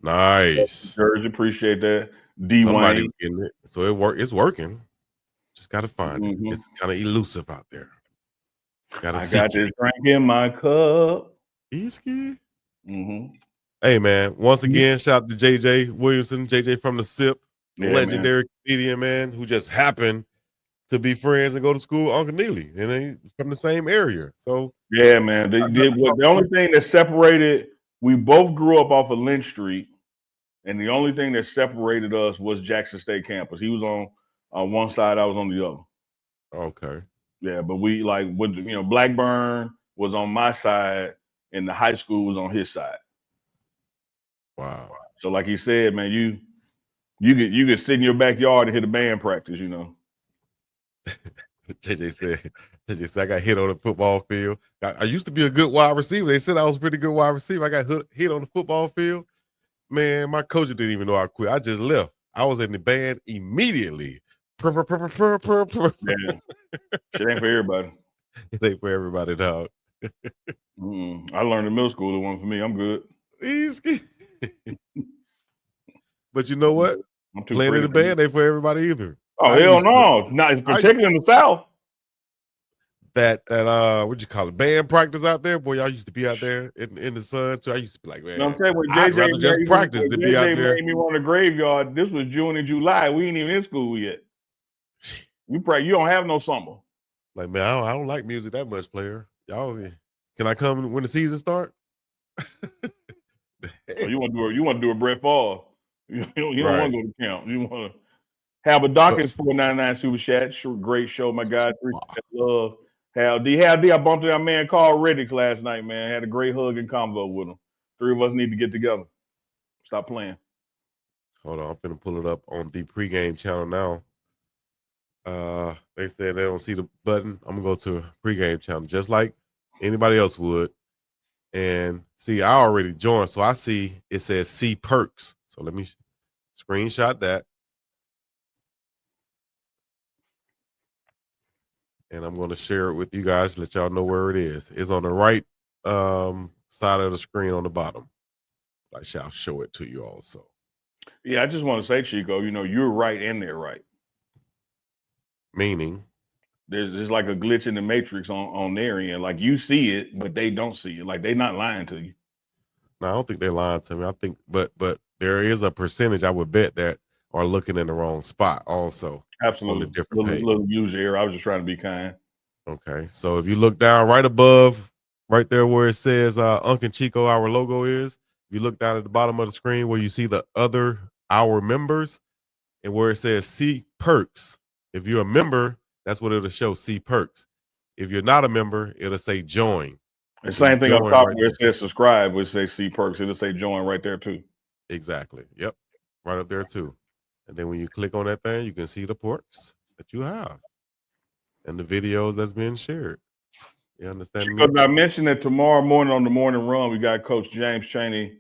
Nice. Jersey, appreciate that. D-Wayne. Getting it. So it's working. Just got to find it. It's kind of elusive out there. I got this drink in my cup. Easky. Hey, man. Once again, shout out to JJ Williamson, JJ from the SIP, legendary comedian, man, who just happened to be friends and go to school with Uncle Neely, and they from the same area. So yeah, man. The only thing that separated, we both grew up off of Lynch Street, and the only thing that separated us was Jackson State campus. He was on one side, I was on the other. Okay. Yeah, but we Blackburn was on my side, and the high school was on his side. Wow. So like he said, man, you could sit in your backyard and hit a band practice, you know. JJ said, I got hit on the football field. I used to be a good wide receiver. They said I was a pretty good wide receiver. I got hit on the football field. Man, my coach didn't even know I quit. I just left. I was in the band immediately. Yeah. Shit ain't for everybody. It ain't for everybody, dog. I learned in middle school. It wasn't for me. I'm good. Easy. But you know what? Playing in the band ain't for everybody either. Oh, hell no. Not particularly in the South. That what you call it, band practice out there, boy. I used to be out there in the sun too. I used to be like, man, I'm saying, I'd rather just practice than be out there. Made me on the graveyard. This was June and July. We ain't even in school yet. You don't have no summer. Like, man, I don't like music that much, player. Y'all, can I come when the season start? You want to do a Brett Favre. You don't want to go to camp. You want to have a Dawkins $4.99 super chat. Great show, my guy. Love. Hal D. I bumped into our man Carl Reddix last night, man. Had a great hug and convo with him. 3 of us need to get together. Stop playing. Hold on, I'm finna pull it up on the pregame channel now. They said they don't see the button. I'm gonna go to pregame channel just like anybody else would. And see, I already joined, so I see it says see perks. So let me screenshot that. And I'm going to share it with you guys, let y'all know where it is. It's on the right side of the screen on the bottom. I shall show it to you also. Yeah, I just want to say, Chico, you're right and they're right. Meaning? There's like a glitch in the matrix on their end. Like, you see it, but they don't see it. Like, they're not lying to you. No, I don't think they're lying to me. I think, but there is a percentage, I would bet, that are looking in the wrong spot also. Absolutely. On the different page. Little user error. I was just trying to be kind. Okay. So if you look down right above, right there where it says Unk Chico, our logo is, if you look down at the bottom of the screen where you see the other our members and where it says see perks. If you're a member, that's what it'll show, see perks. If you're not a member, it'll say join. The same thing up top where it says subscribe, which say see perks, it'll say join right there too. Exactly. Yep. Right up there too. And then when you click on that thing, you can see the porks that you have and the videos that's being shared. You understand me? Because I mentioned that tomorrow morning on the morning run, we got Coach James Chaney,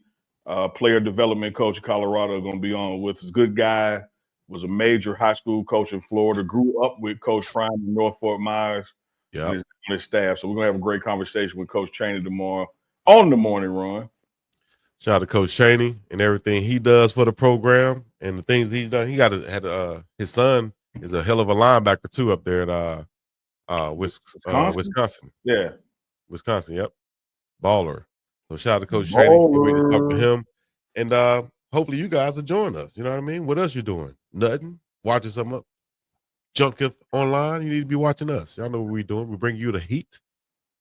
player development coach of Colorado, going to be on with us. Good guy, was a major high school coach in Florida, grew up with Coach Fryman in North Fort Myers Yeah. and his staff. So we're going to have a great conversation with Coach Chaney tomorrow on the morning run. Shout out to Coach Chaney and everything he does for the program and the things he's done. He his son is a hell of a linebacker too up there at Wisconsin. Yeah. Wisconsin, yep. Baller. So shout out to Coach Chaney. Can't wait to talk to him. And hopefully you guys will join us. You know what I mean? What else you doing? Nothing. Watching something up. Junketh online. You need to be watching us. Y'all know what we're doing. We bring you the heat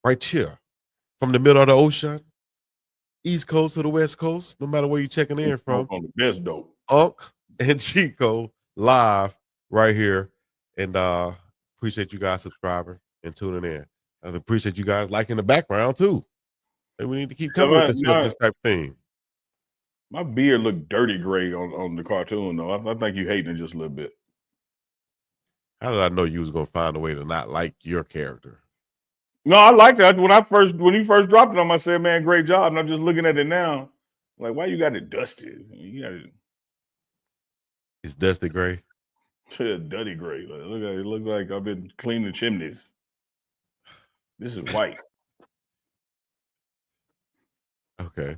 right here from the middle of the ocean. East Coast to the West Coast, no matter where you're checking in from. On the best dope. Unk and Chico live right here. And appreciate you guys subscribing and tuning in. I appreciate you guys liking the background too. And we need to keep coming with this type of thing. My beard looked dirty gray on the cartoon, though. I think you hating it just a little bit. How did I know you was gonna find a way to not like your character? No, I liked it. When you first dropped it on, I said, "Man, great job." And I'm just looking at it now, like, why you got it dusted? You got it. It's dusty gray. Dirty gray. Like, look at it. It looks like I've been cleaning chimneys. This is white. Okay,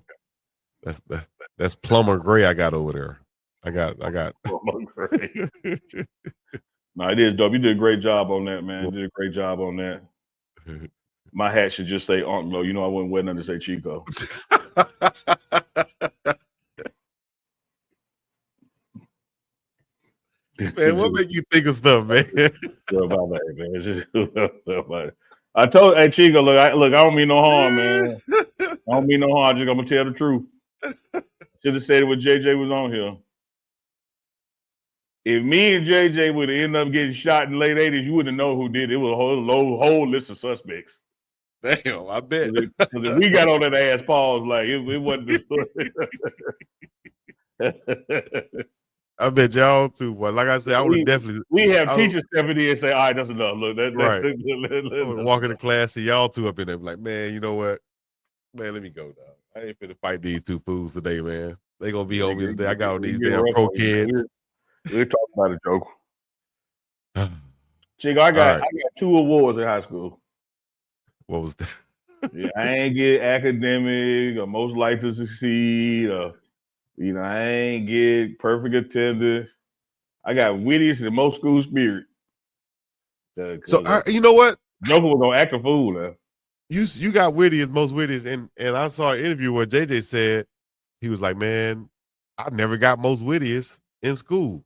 that's plumber gray. I got over there. I got. Plumber gray. No, it is dope. You did a great job on that, man. You did a great job on that. My hat should just say Unk Low. You know I wouldn't wear nothing to say Chico. Man, what make you think of stuff, man? I told Chico, look, I don't mean no harm, man. I don't mean no harm. I'm gonna tell the truth. Should have said it when JJ was on here. If me and JJ would have ended up getting shot in the late 80s, you wouldn't know who did it. It was a whole list of suspects. Damn, I bet. Because if we got on that ass pause, like it wasn't. I bet y'all too. But like I said, I would have definitely. We have teachers stepping in and say, "All right, that's enough." Look, right. I would walk into class, see y'all two up in there, like, man, you know what? Man, let me go, dog. I ain't finna fight these two fools today, man. They gonna be over today. I got all these damn pro kids. We're talking about a joke. Chico, I got 2 awards in high school. What was that? Yeah, I ain't get academic or most likely to succeed, or I ain't get perfect attendance. I got wittiest and most school spirit. So you know what? Joker was gonna act a fool now. You got wittiest, most wittiest, and I saw an interview where JJ said he was like, man, I never got most wittiest in school.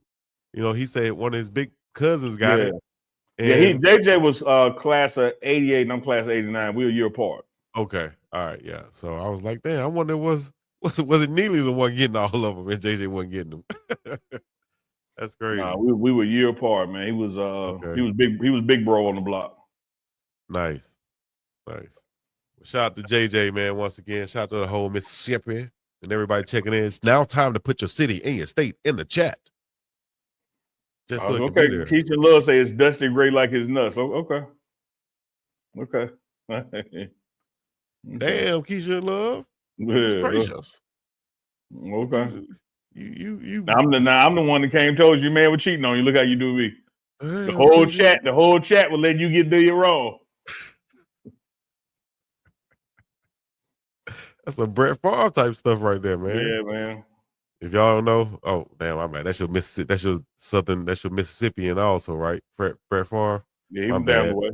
He said one of his big cousins got it. And JJ was class of 88 and I'm class of 89. We were a year apart. Okay. All right. Yeah. So I was like, damn, I wonder was it Neely the one getting all of them and JJ wasn't getting them? That's crazy. Nah, we were a year apart, man. He was big bro on the block. Nice. Shout out to JJ, man. Once again, shout out to the whole Mississippi and everybody checking in. It's now time to put your city and your state in the chat. Just so okay. Keisha Love say it's dusty gray like his nuts. Okay. Damn, Keisha Love. Yeah. Gracious. Okay. You. I'm the one that came and told you, man, we're cheating on you. Look how you do me. The whole chat will let you do your wrong. That's some Brett Favre type stuff right there, man. Yeah, man. If y'all don't know, oh damn, I'm mad. That's your Mississippi. That's your Mississippian also, right? Brett Favre. Yeah, he was down the way.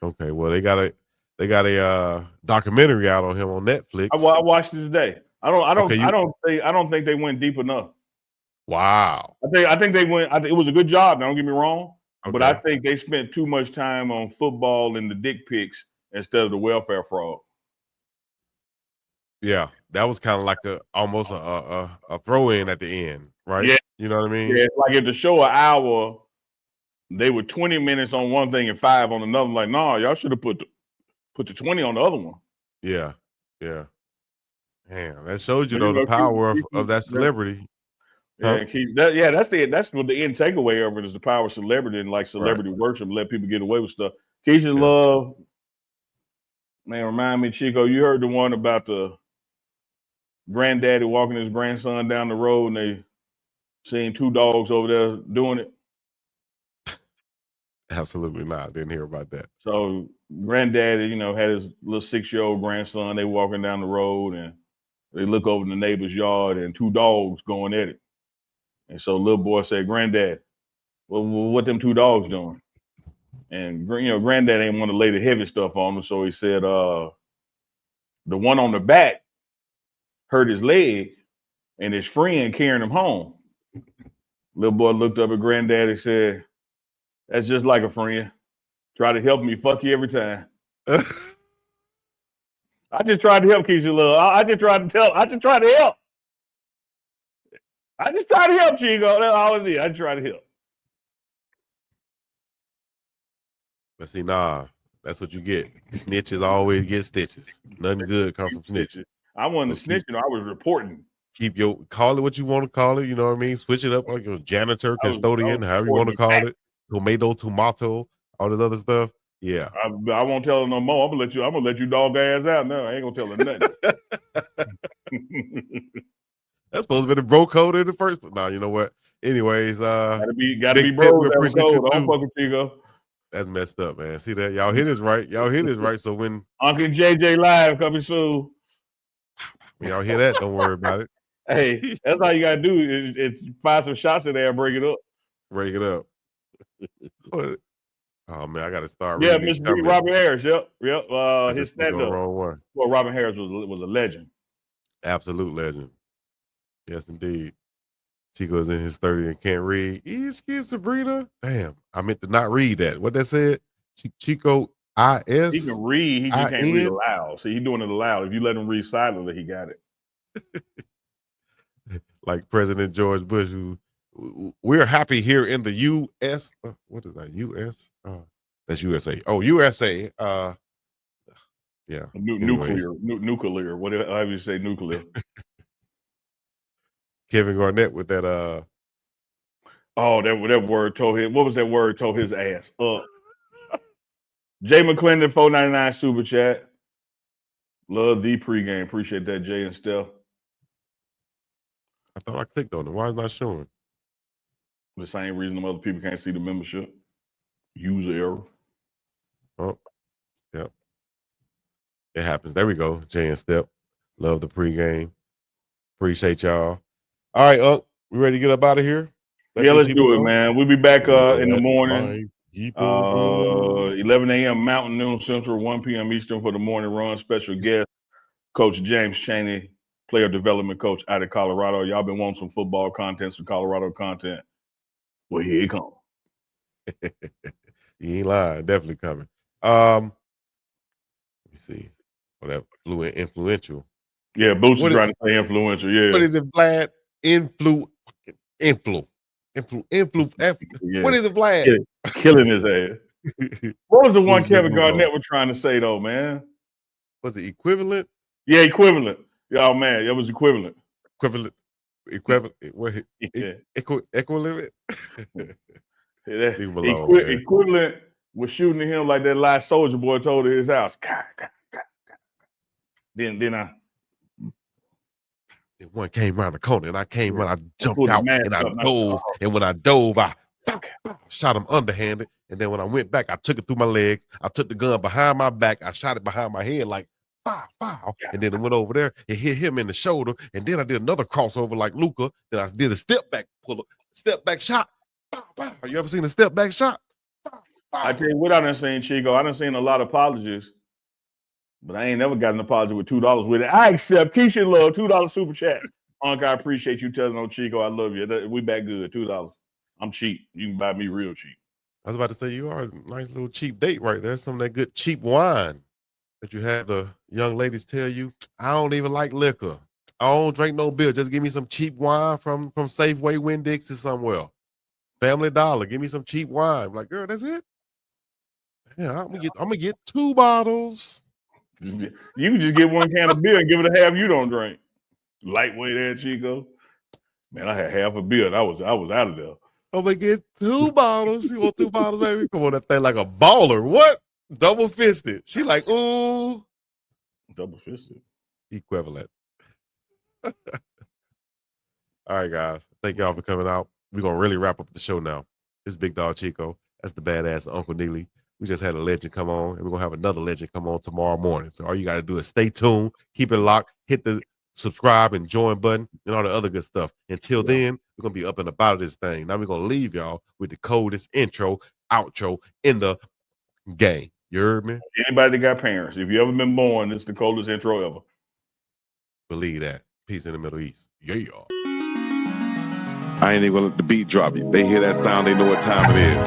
Okay, well they got a documentary out on him on Netflix. I watched it today. I don't think they went deep enough. Wow. I think they went. It was a good job. Don't get me wrong, but I think they spent too much time on football and the dick pics instead of the welfare fraud. Yeah, that was kind of like almost a throw in at the end, right? Yeah, you know what I mean. Yeah, like if the show an hour, they were 20 minutes on one thing and 5 on another. Like, no, y'all should have put the 20 on the other one. Yeah. Damn, that shows you the power of that celebrity. Yeah, that's what the end takeaway of it is the power of celebrity and like celebrity worship, let people get away with stuff. Keisha Love, man, remind me, Chico, you heard the one about the granddaddy walking his grandson down the road and they seen two dogs over there doing it. Absolutely not. Didn't hear about that. So granddaddy, had his little 6-year-old grandson. They walking down the road and they look over in the neighbor's yard and two dogs going at it. And so little boy said, "Granddad, well, what them two dogs doing?" And granddad ain't want to lay the heavy stuff on him, so he said, "The one on the back hurt his leg, and his friend carrying him home." Little boy looked up at granddad and said, "That's just like a friend. Try to help me, fuck you every time." I just tried to help Keisha Love. I just tried to help. I just tried to help, Chico. That's all it is. I just tried to help. But see, nah, that's what you get. Snitches always get stitches. Nothing good comes from snitches. I wasn't snitching. I was reporting. Call it what you want to call it. You know what I mean? Switch it up like a janitor, custodian, however you want to call it. Tomato, all this other stuff. Yeah. I won't tell her no more. I'm gonna let you dog ass out now. I ain't gonna tell her nothing. That's supposed to be the bro code in the first, but nah, you know what? Anyways, gotta be bro. Don't fuck with Chico. That's messed up, man. See that? Y'all hit this right. So when Unk JJ Live coming soon. When y'all hear that, don't worry about it. Hey, that's all you gotta do is find some shots in there and break it up. Oh man, I gotta start. Yeah, Mr. Robin Harris. Yep. His stand-up. Wrong one. Well, Robin Harris was a legend. Absolute legend. Yes, indeed. Chico's in his 30s and can't read. He's Sabrina. Damn, I meant to not read that. What that said? Chico IS. He can read. He just can't read aloud. See, he's doing it aloud. If you let him read silently, he got it. Like President George Bush, who we're happy here in the U.S. What is that? U.S. That's USA. Oh, USA. Yeah. Nuclear. Whatever you say, nuclear. Kevin Garnett with that. Oh, that word told him. What was that word told his ass up? Jay McClendon, $4.99 super chat. Love the pregame. Appreciate that, Jay and Steph. I thought I clicked on it. Why is it not showing? The same reason other people can't see the membership. User error. Oh, yep. It happens. There we go. Jay and Steph. Love the pregame. Appreciate y'all. All right, we ready to get up out of here? Let's do it, man. We'll be back in the morning. 11 a.m. Mountain, noon Central, 1 p.m. Eastern for the morning run. Special guest, Coach James Chaney, player development coach out of Colorado. Y'all been wanting some football content, some Colorado content. Well, here it comes. You ain't lying. Definitely coming. Let me see. Whatever. Influential. Yeah, Boots is trying to say influential. Yeah. What is it, Vlad? Influ. Yeah. What is it, Vlad? Killing his ass. What was the one Kevin Garnett was trying to say though, man? Was it equivalent? Yeah, equivalent. Oh man, it was equivalent. Equivalent. What? Yeah. Equivalent. Equivalent was shooting at him like that last Soldier Boy told at his house. Then one came around the corner and I came when I jumped out and I dove. And when I dove, I shot him underhanded. And then when I went back, I took it through my legs. I took the gun behind my back. I shot it behind my head like pow. And then it went over there and hit him in the shoulder. And then I did another crossover like Luka. Then I did a step back shot. Pow. You ever seen a step back shot? I tell you what I done seen, Chico. I done seen a lot of apologies. But I ain't never got an apology with $2 with it. I accept Keisha Love, $2 super chat. Unc, I appreciate you telling on Chico. I love you. We back good, $2. I'm cheap. You can buy me real cheap. I was about to say, you are a nice little cheap date right there. Some of that good cheap wine that you have the young ladies tell you, I don't even like liquor. I don't drink no beer. Just give me some cheap wine from Safeway, Winn-Dixie somewhere. Family Dollar. Give me some cheap wine. I'm like, girl, that's it? Yeah, I'm gonna get 2 bottles. You can just get 1 can of beer and give it a half you don't drink. Lightweight there, Chico. Man, I had half a beer. I was out of there. I'm gonna get 2 bottles. You want 2 bottles, baby? Come on, that thing like a baller. What? Double fisted. She like, ooh. Double fisted. Equivalent. All right, guys. Thank y'all for coming out. We're gonna really wrap up the show now. It's Big Dog Chico. That's the badass Uncle Neely. We just had a legend come on, and we're gonna have another legend come on tomorrow morning. So all you gotta do is stay tuned, keep it locked, hit the subscribe and join button, and all the other good stuff. Until then, we're gonna be up and about this thing. Now we're gonna leave y'all with the coldest intro, outro in the game. You heard me? Anybody that got parents, if you ever been born, it's the coldest intro ever. Believe that. Peace in the Middle East. Yeah, y'all. I ain't even gonna let the beat drop. They hear that sound, they know what time it is.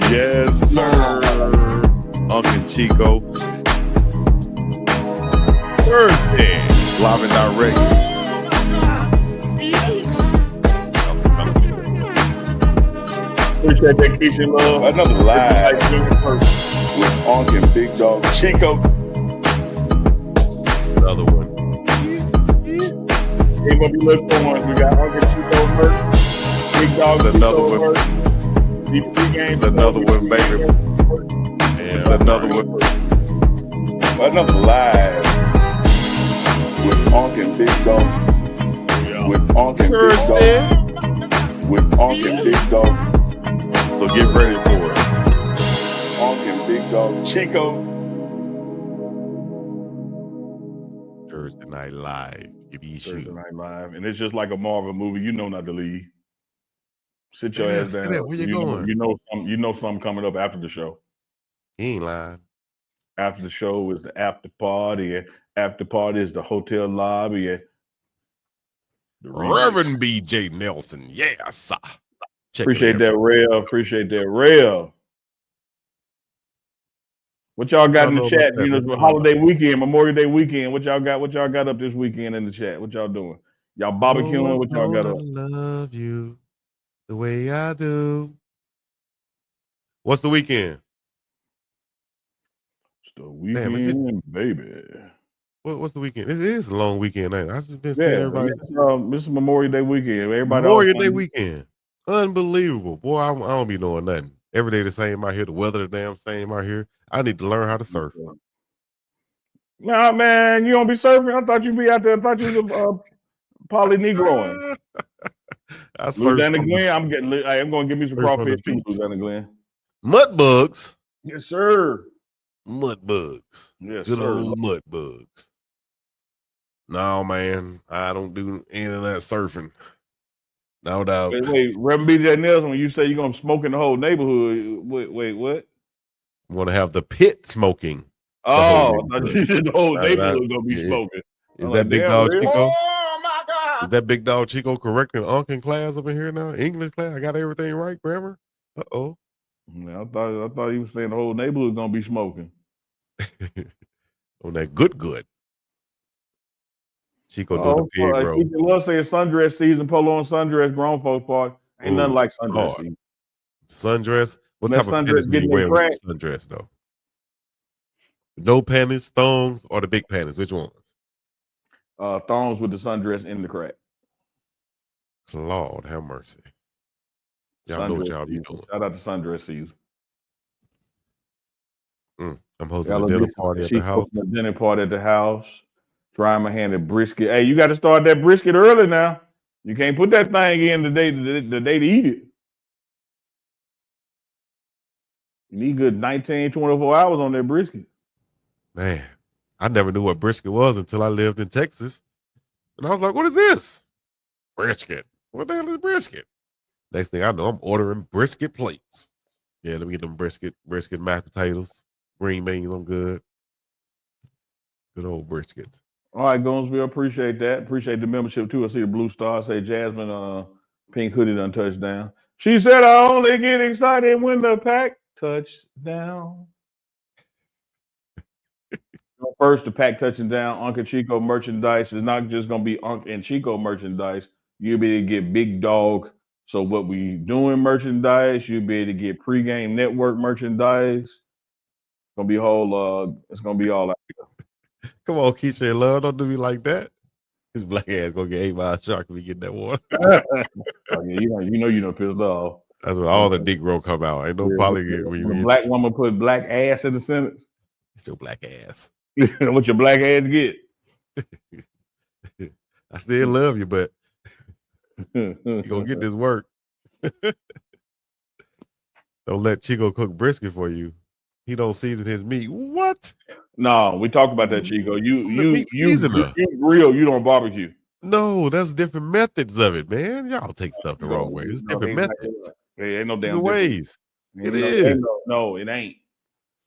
Yes, sir. Unk Chico. Thursday. Live and direct. Appreciate that kitchen love. Another live with Unk and Big Dog Chico. Another one. Ain't gonna be looking for ones. We got Unk Chico merch. Big Dog It's another Chico one. merch. Deep pregame. It's another one, baby. It's another one. Another live with Unk and Big Dog. With Unk and Big Dog. With Unk and Big Dog. So get ready for it. Unk and Big Dog Chico. Thursday Night Live. Give you Thursday shoe. Night Live, and it's just like a Marvel movie. You know not to leave. Sit your Stay there, ass stay down. there. Where you going? You know something coming up after the show. He ain't lying. After the show is the after party. After party is the hotel lobby. The remix. Reverend BJ Nelson. Yeah, sir. Check Appreciate it that, Rev. Appreciate that, Rev. What y'all got I in the know chat? about that. You know, What's going holiday weekend, Memorial Day weekend. What y'all got? What y'all got up this weekend in the chat? What y'all doing? Y'all barbecuing? What y'all got up? Love you the way I do. What's the weekend? It's the Damn, is it? weekend, baby. What's the weekend? It is a long weekend, ain't it? I've been seeing Yeah, everybody. this is Memorial Day weekend. Everybody Memorial Day weekend. Unbelievable. Boy, I don't be knowing nothing. Every day the same out here. The weather the damn same out here. I need to learn how to surf. Nah, man, you don't be surfing. I thought you'd be out there. I thought you was poly Negroing. I surf Louisiana from Glen, I'm going to give me some surf on the crawfish too, beach. Louisiana Glen. Mud bugs. Yes, sir. Mud bugs. Yes, Good sir. old mud bugs. No, man. I don't do any of that surfing. No doubt. Wait, Reverend BJ Nelson, when you say you're going to smoke in the whole neighborhood, wait, what? I'm going to have the pit smoking. Oh, the whole neighborhood going to be yeah. smoking. Is that Big Dog really? Chico? Oh my God. Is that Big Dog Chico correcting Unk in class up in here now? English class? I got everything right, grammar? Uh-oh. Yeah, I thought he was saying the whole neighborhood going to be smoking. On that good. Chico doing the pig roll. People love saying sundress season, polo and sundress, grown folks party. Ain't nothing like sundress season. Sundress? What That type of sundress panties do you getting wear in with crack. sundress, though? No panties, thongs, or the big panties? Which ones? Thongs with the sundress in the crack. Lord have mercy. Y'all know what y'all be doing. Shout out to sundress season. I'm hosting a dinner party at the house. A dinner party at the house. Drying my hand at brisket. Hey, you got to start that brisket early now. You can't put that thing in the day to eat it. You need good 19, 24 hours on that brisket. Man, I never knew what brisket was until I lived in Texas. And I was like, what is this? Brisket. What the hell is brisket? Next thing I know, I'm ordering brisket plates. Yeah, let me get them brisket mashed potatoes, green beans. I'm good. Good old brisket. All right, Goonsville, appreciate that. Appreciate the membership too. I see the blue star. Say Jasmine pink hoodie done touchdown. She said I only get excited when the pack touchdown. First, the pack touching down. Unk and Chico merchandise is not just gonna be Unk and Chico merchandise. You'll be able to get Big Dog. So what we doing merchandise, you'll be able to get pregame network merchandise. It's gonna be all out. Come on, Keisha and Love, don't do me like that. His black ass gonna get 8 Mile shark if he get that water. Oh, yeah, you know pissed off. That's when all the dick roll come out. Ain't no poly when When a you black woman put black ass in the sentence, it's your black ass. what your black ass get? I still love you, but you gonna get this work. Don't let Chico cook brisket for you. He don't season his meat. What? No, we talked about that, Chico. You seasoner. grill, you don't barbecue. No, that's different methods of it, man. Y'all take stuff the wrong way. It's different methods. Ain't no damn Different ways. It is. It ain't.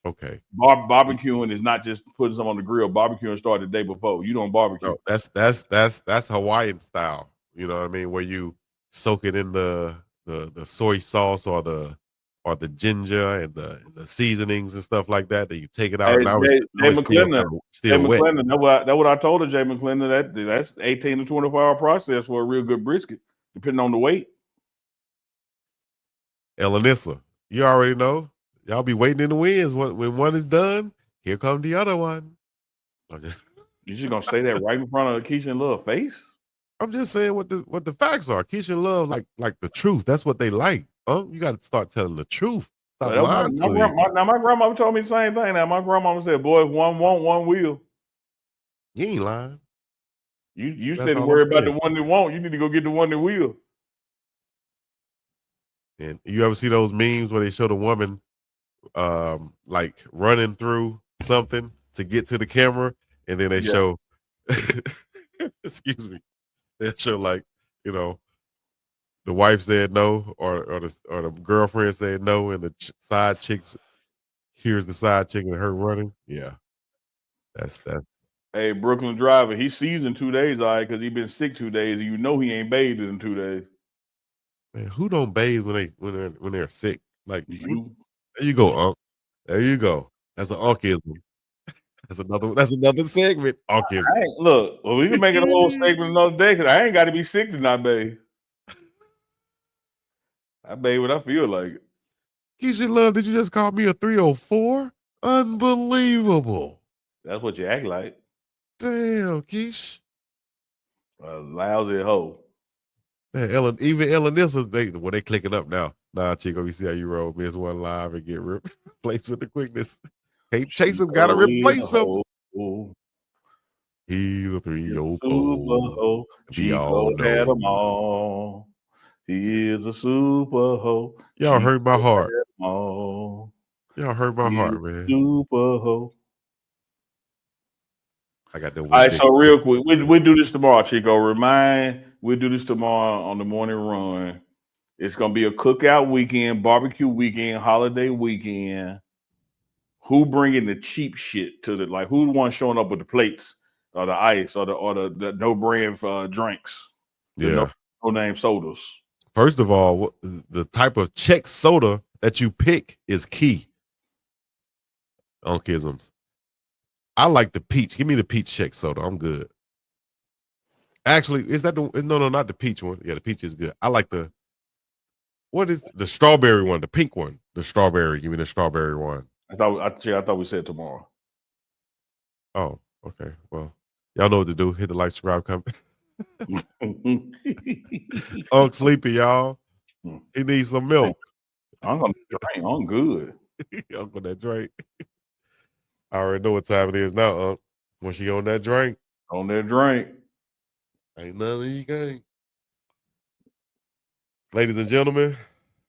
Okay. Barbecuing is not just putting something on the grill. Barbecuing started the day before. You don't barbecue. No, that's Hawaiian style. You know what I mean? Where you soak it in the soy sauce or the ginger and the seasonings and stuff like that. That you take it out. Hey, now Jay it's still wet. McClendon, that's what I told her, Jay McClendon. That's 18 to 24-hour process for a real good brisket, depending on the weight. Elanissa, you already know. Y'all be waiting in the wings. When one is done, here comes the other one. You just gonna say that right in front of Keisha and Love's face? I'm just saying what the facts are. Keisha and Love like the truth. That's what they like. You got to start telling the truth. Stop lying to these. Now my grandma told me the same thing. Now my grandma said, "Boy, if one want, one will." You ain't lying. You said worry about the one that won't. You need to go get the one that will. And you ever see those memes where they show the woman like running through something to get to the camera, and then they show excuse me, they show like, you know, the wife said no, or the girlfriend said no, and the side chicks here's the side chick and her running. Yeah, that's. Hey, Brooklyn driver, he seasoned 2 days, all right, because he been sick 2 days, and you know he ain't bathed in 2 days. Man, who don't bathe when they're sick? Like you. There you go, Unk. There you go. That's an Unkism. That's another segment. Unkism. Look, well, we can make it a whole segment another day, because I ain't got to be sick to not bathe. I bathe when I feel like it. Keisha Love, did you just call me a 304? Unbelievable. That's what you act like. Damn, Keish. A lousy hoe. Man, even Elanissa, they clicking up now. Nah, Chico, we see how you roll. Miss one live and get replaced with the quickness. Can't chase him, gotta replace him. He's a 304. Chico had them all. He is a super hoe. Y'all hurt my heart. Y'all hurt my heart, man. Super hoe. I got the. All right, so real quick, we'll do this tomorrow, Chico. We'll do this tomorrow on the morning run. It's gonna be a cookout weekend, barbecue weekend, holiday weekend. Who bringing the cheap shit to who the one showing up with the plates or the ice or the no brand drinks? Yeah, no name sodas. First of all, the type of Czech soda that you pick is key. Unkisms. I like the peach. Give me the peach Czech soda. I'm good. Actually, is that no, not the peach one. Yeah, the peach is good. I like what is the strawberry one? The pink one. The strawberry. Give me the strawberry one. I thought we said tomorrow. Oh, okay. Well, y'all know what to do. Hit the like, subscribe, comment. Unk sleepy, y'all. He needs some milk. I'm gonna drink. I'm good. Uncle that drink. I already know what time it is now, Unc. When she on that drink. On that drink. Ain't nothing you can't. Ladies and gentlemen,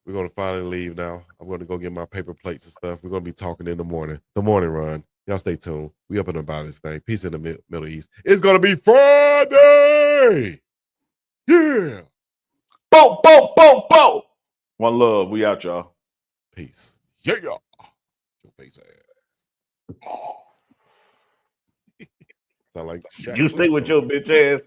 we're going to finally leave now. I'm going to go get my paper plates and stuff. We're going to be talking in the morning. The morning run. Y'all stay tuned. We up and about this thing. Peace in the Middle East. It's going to be Friday. Yeah. Boom, boom, boom, boom. One love. We out, y'all. Peace. Yeah. Your face ass. Sound like Shaq. You stay with your bitch ass.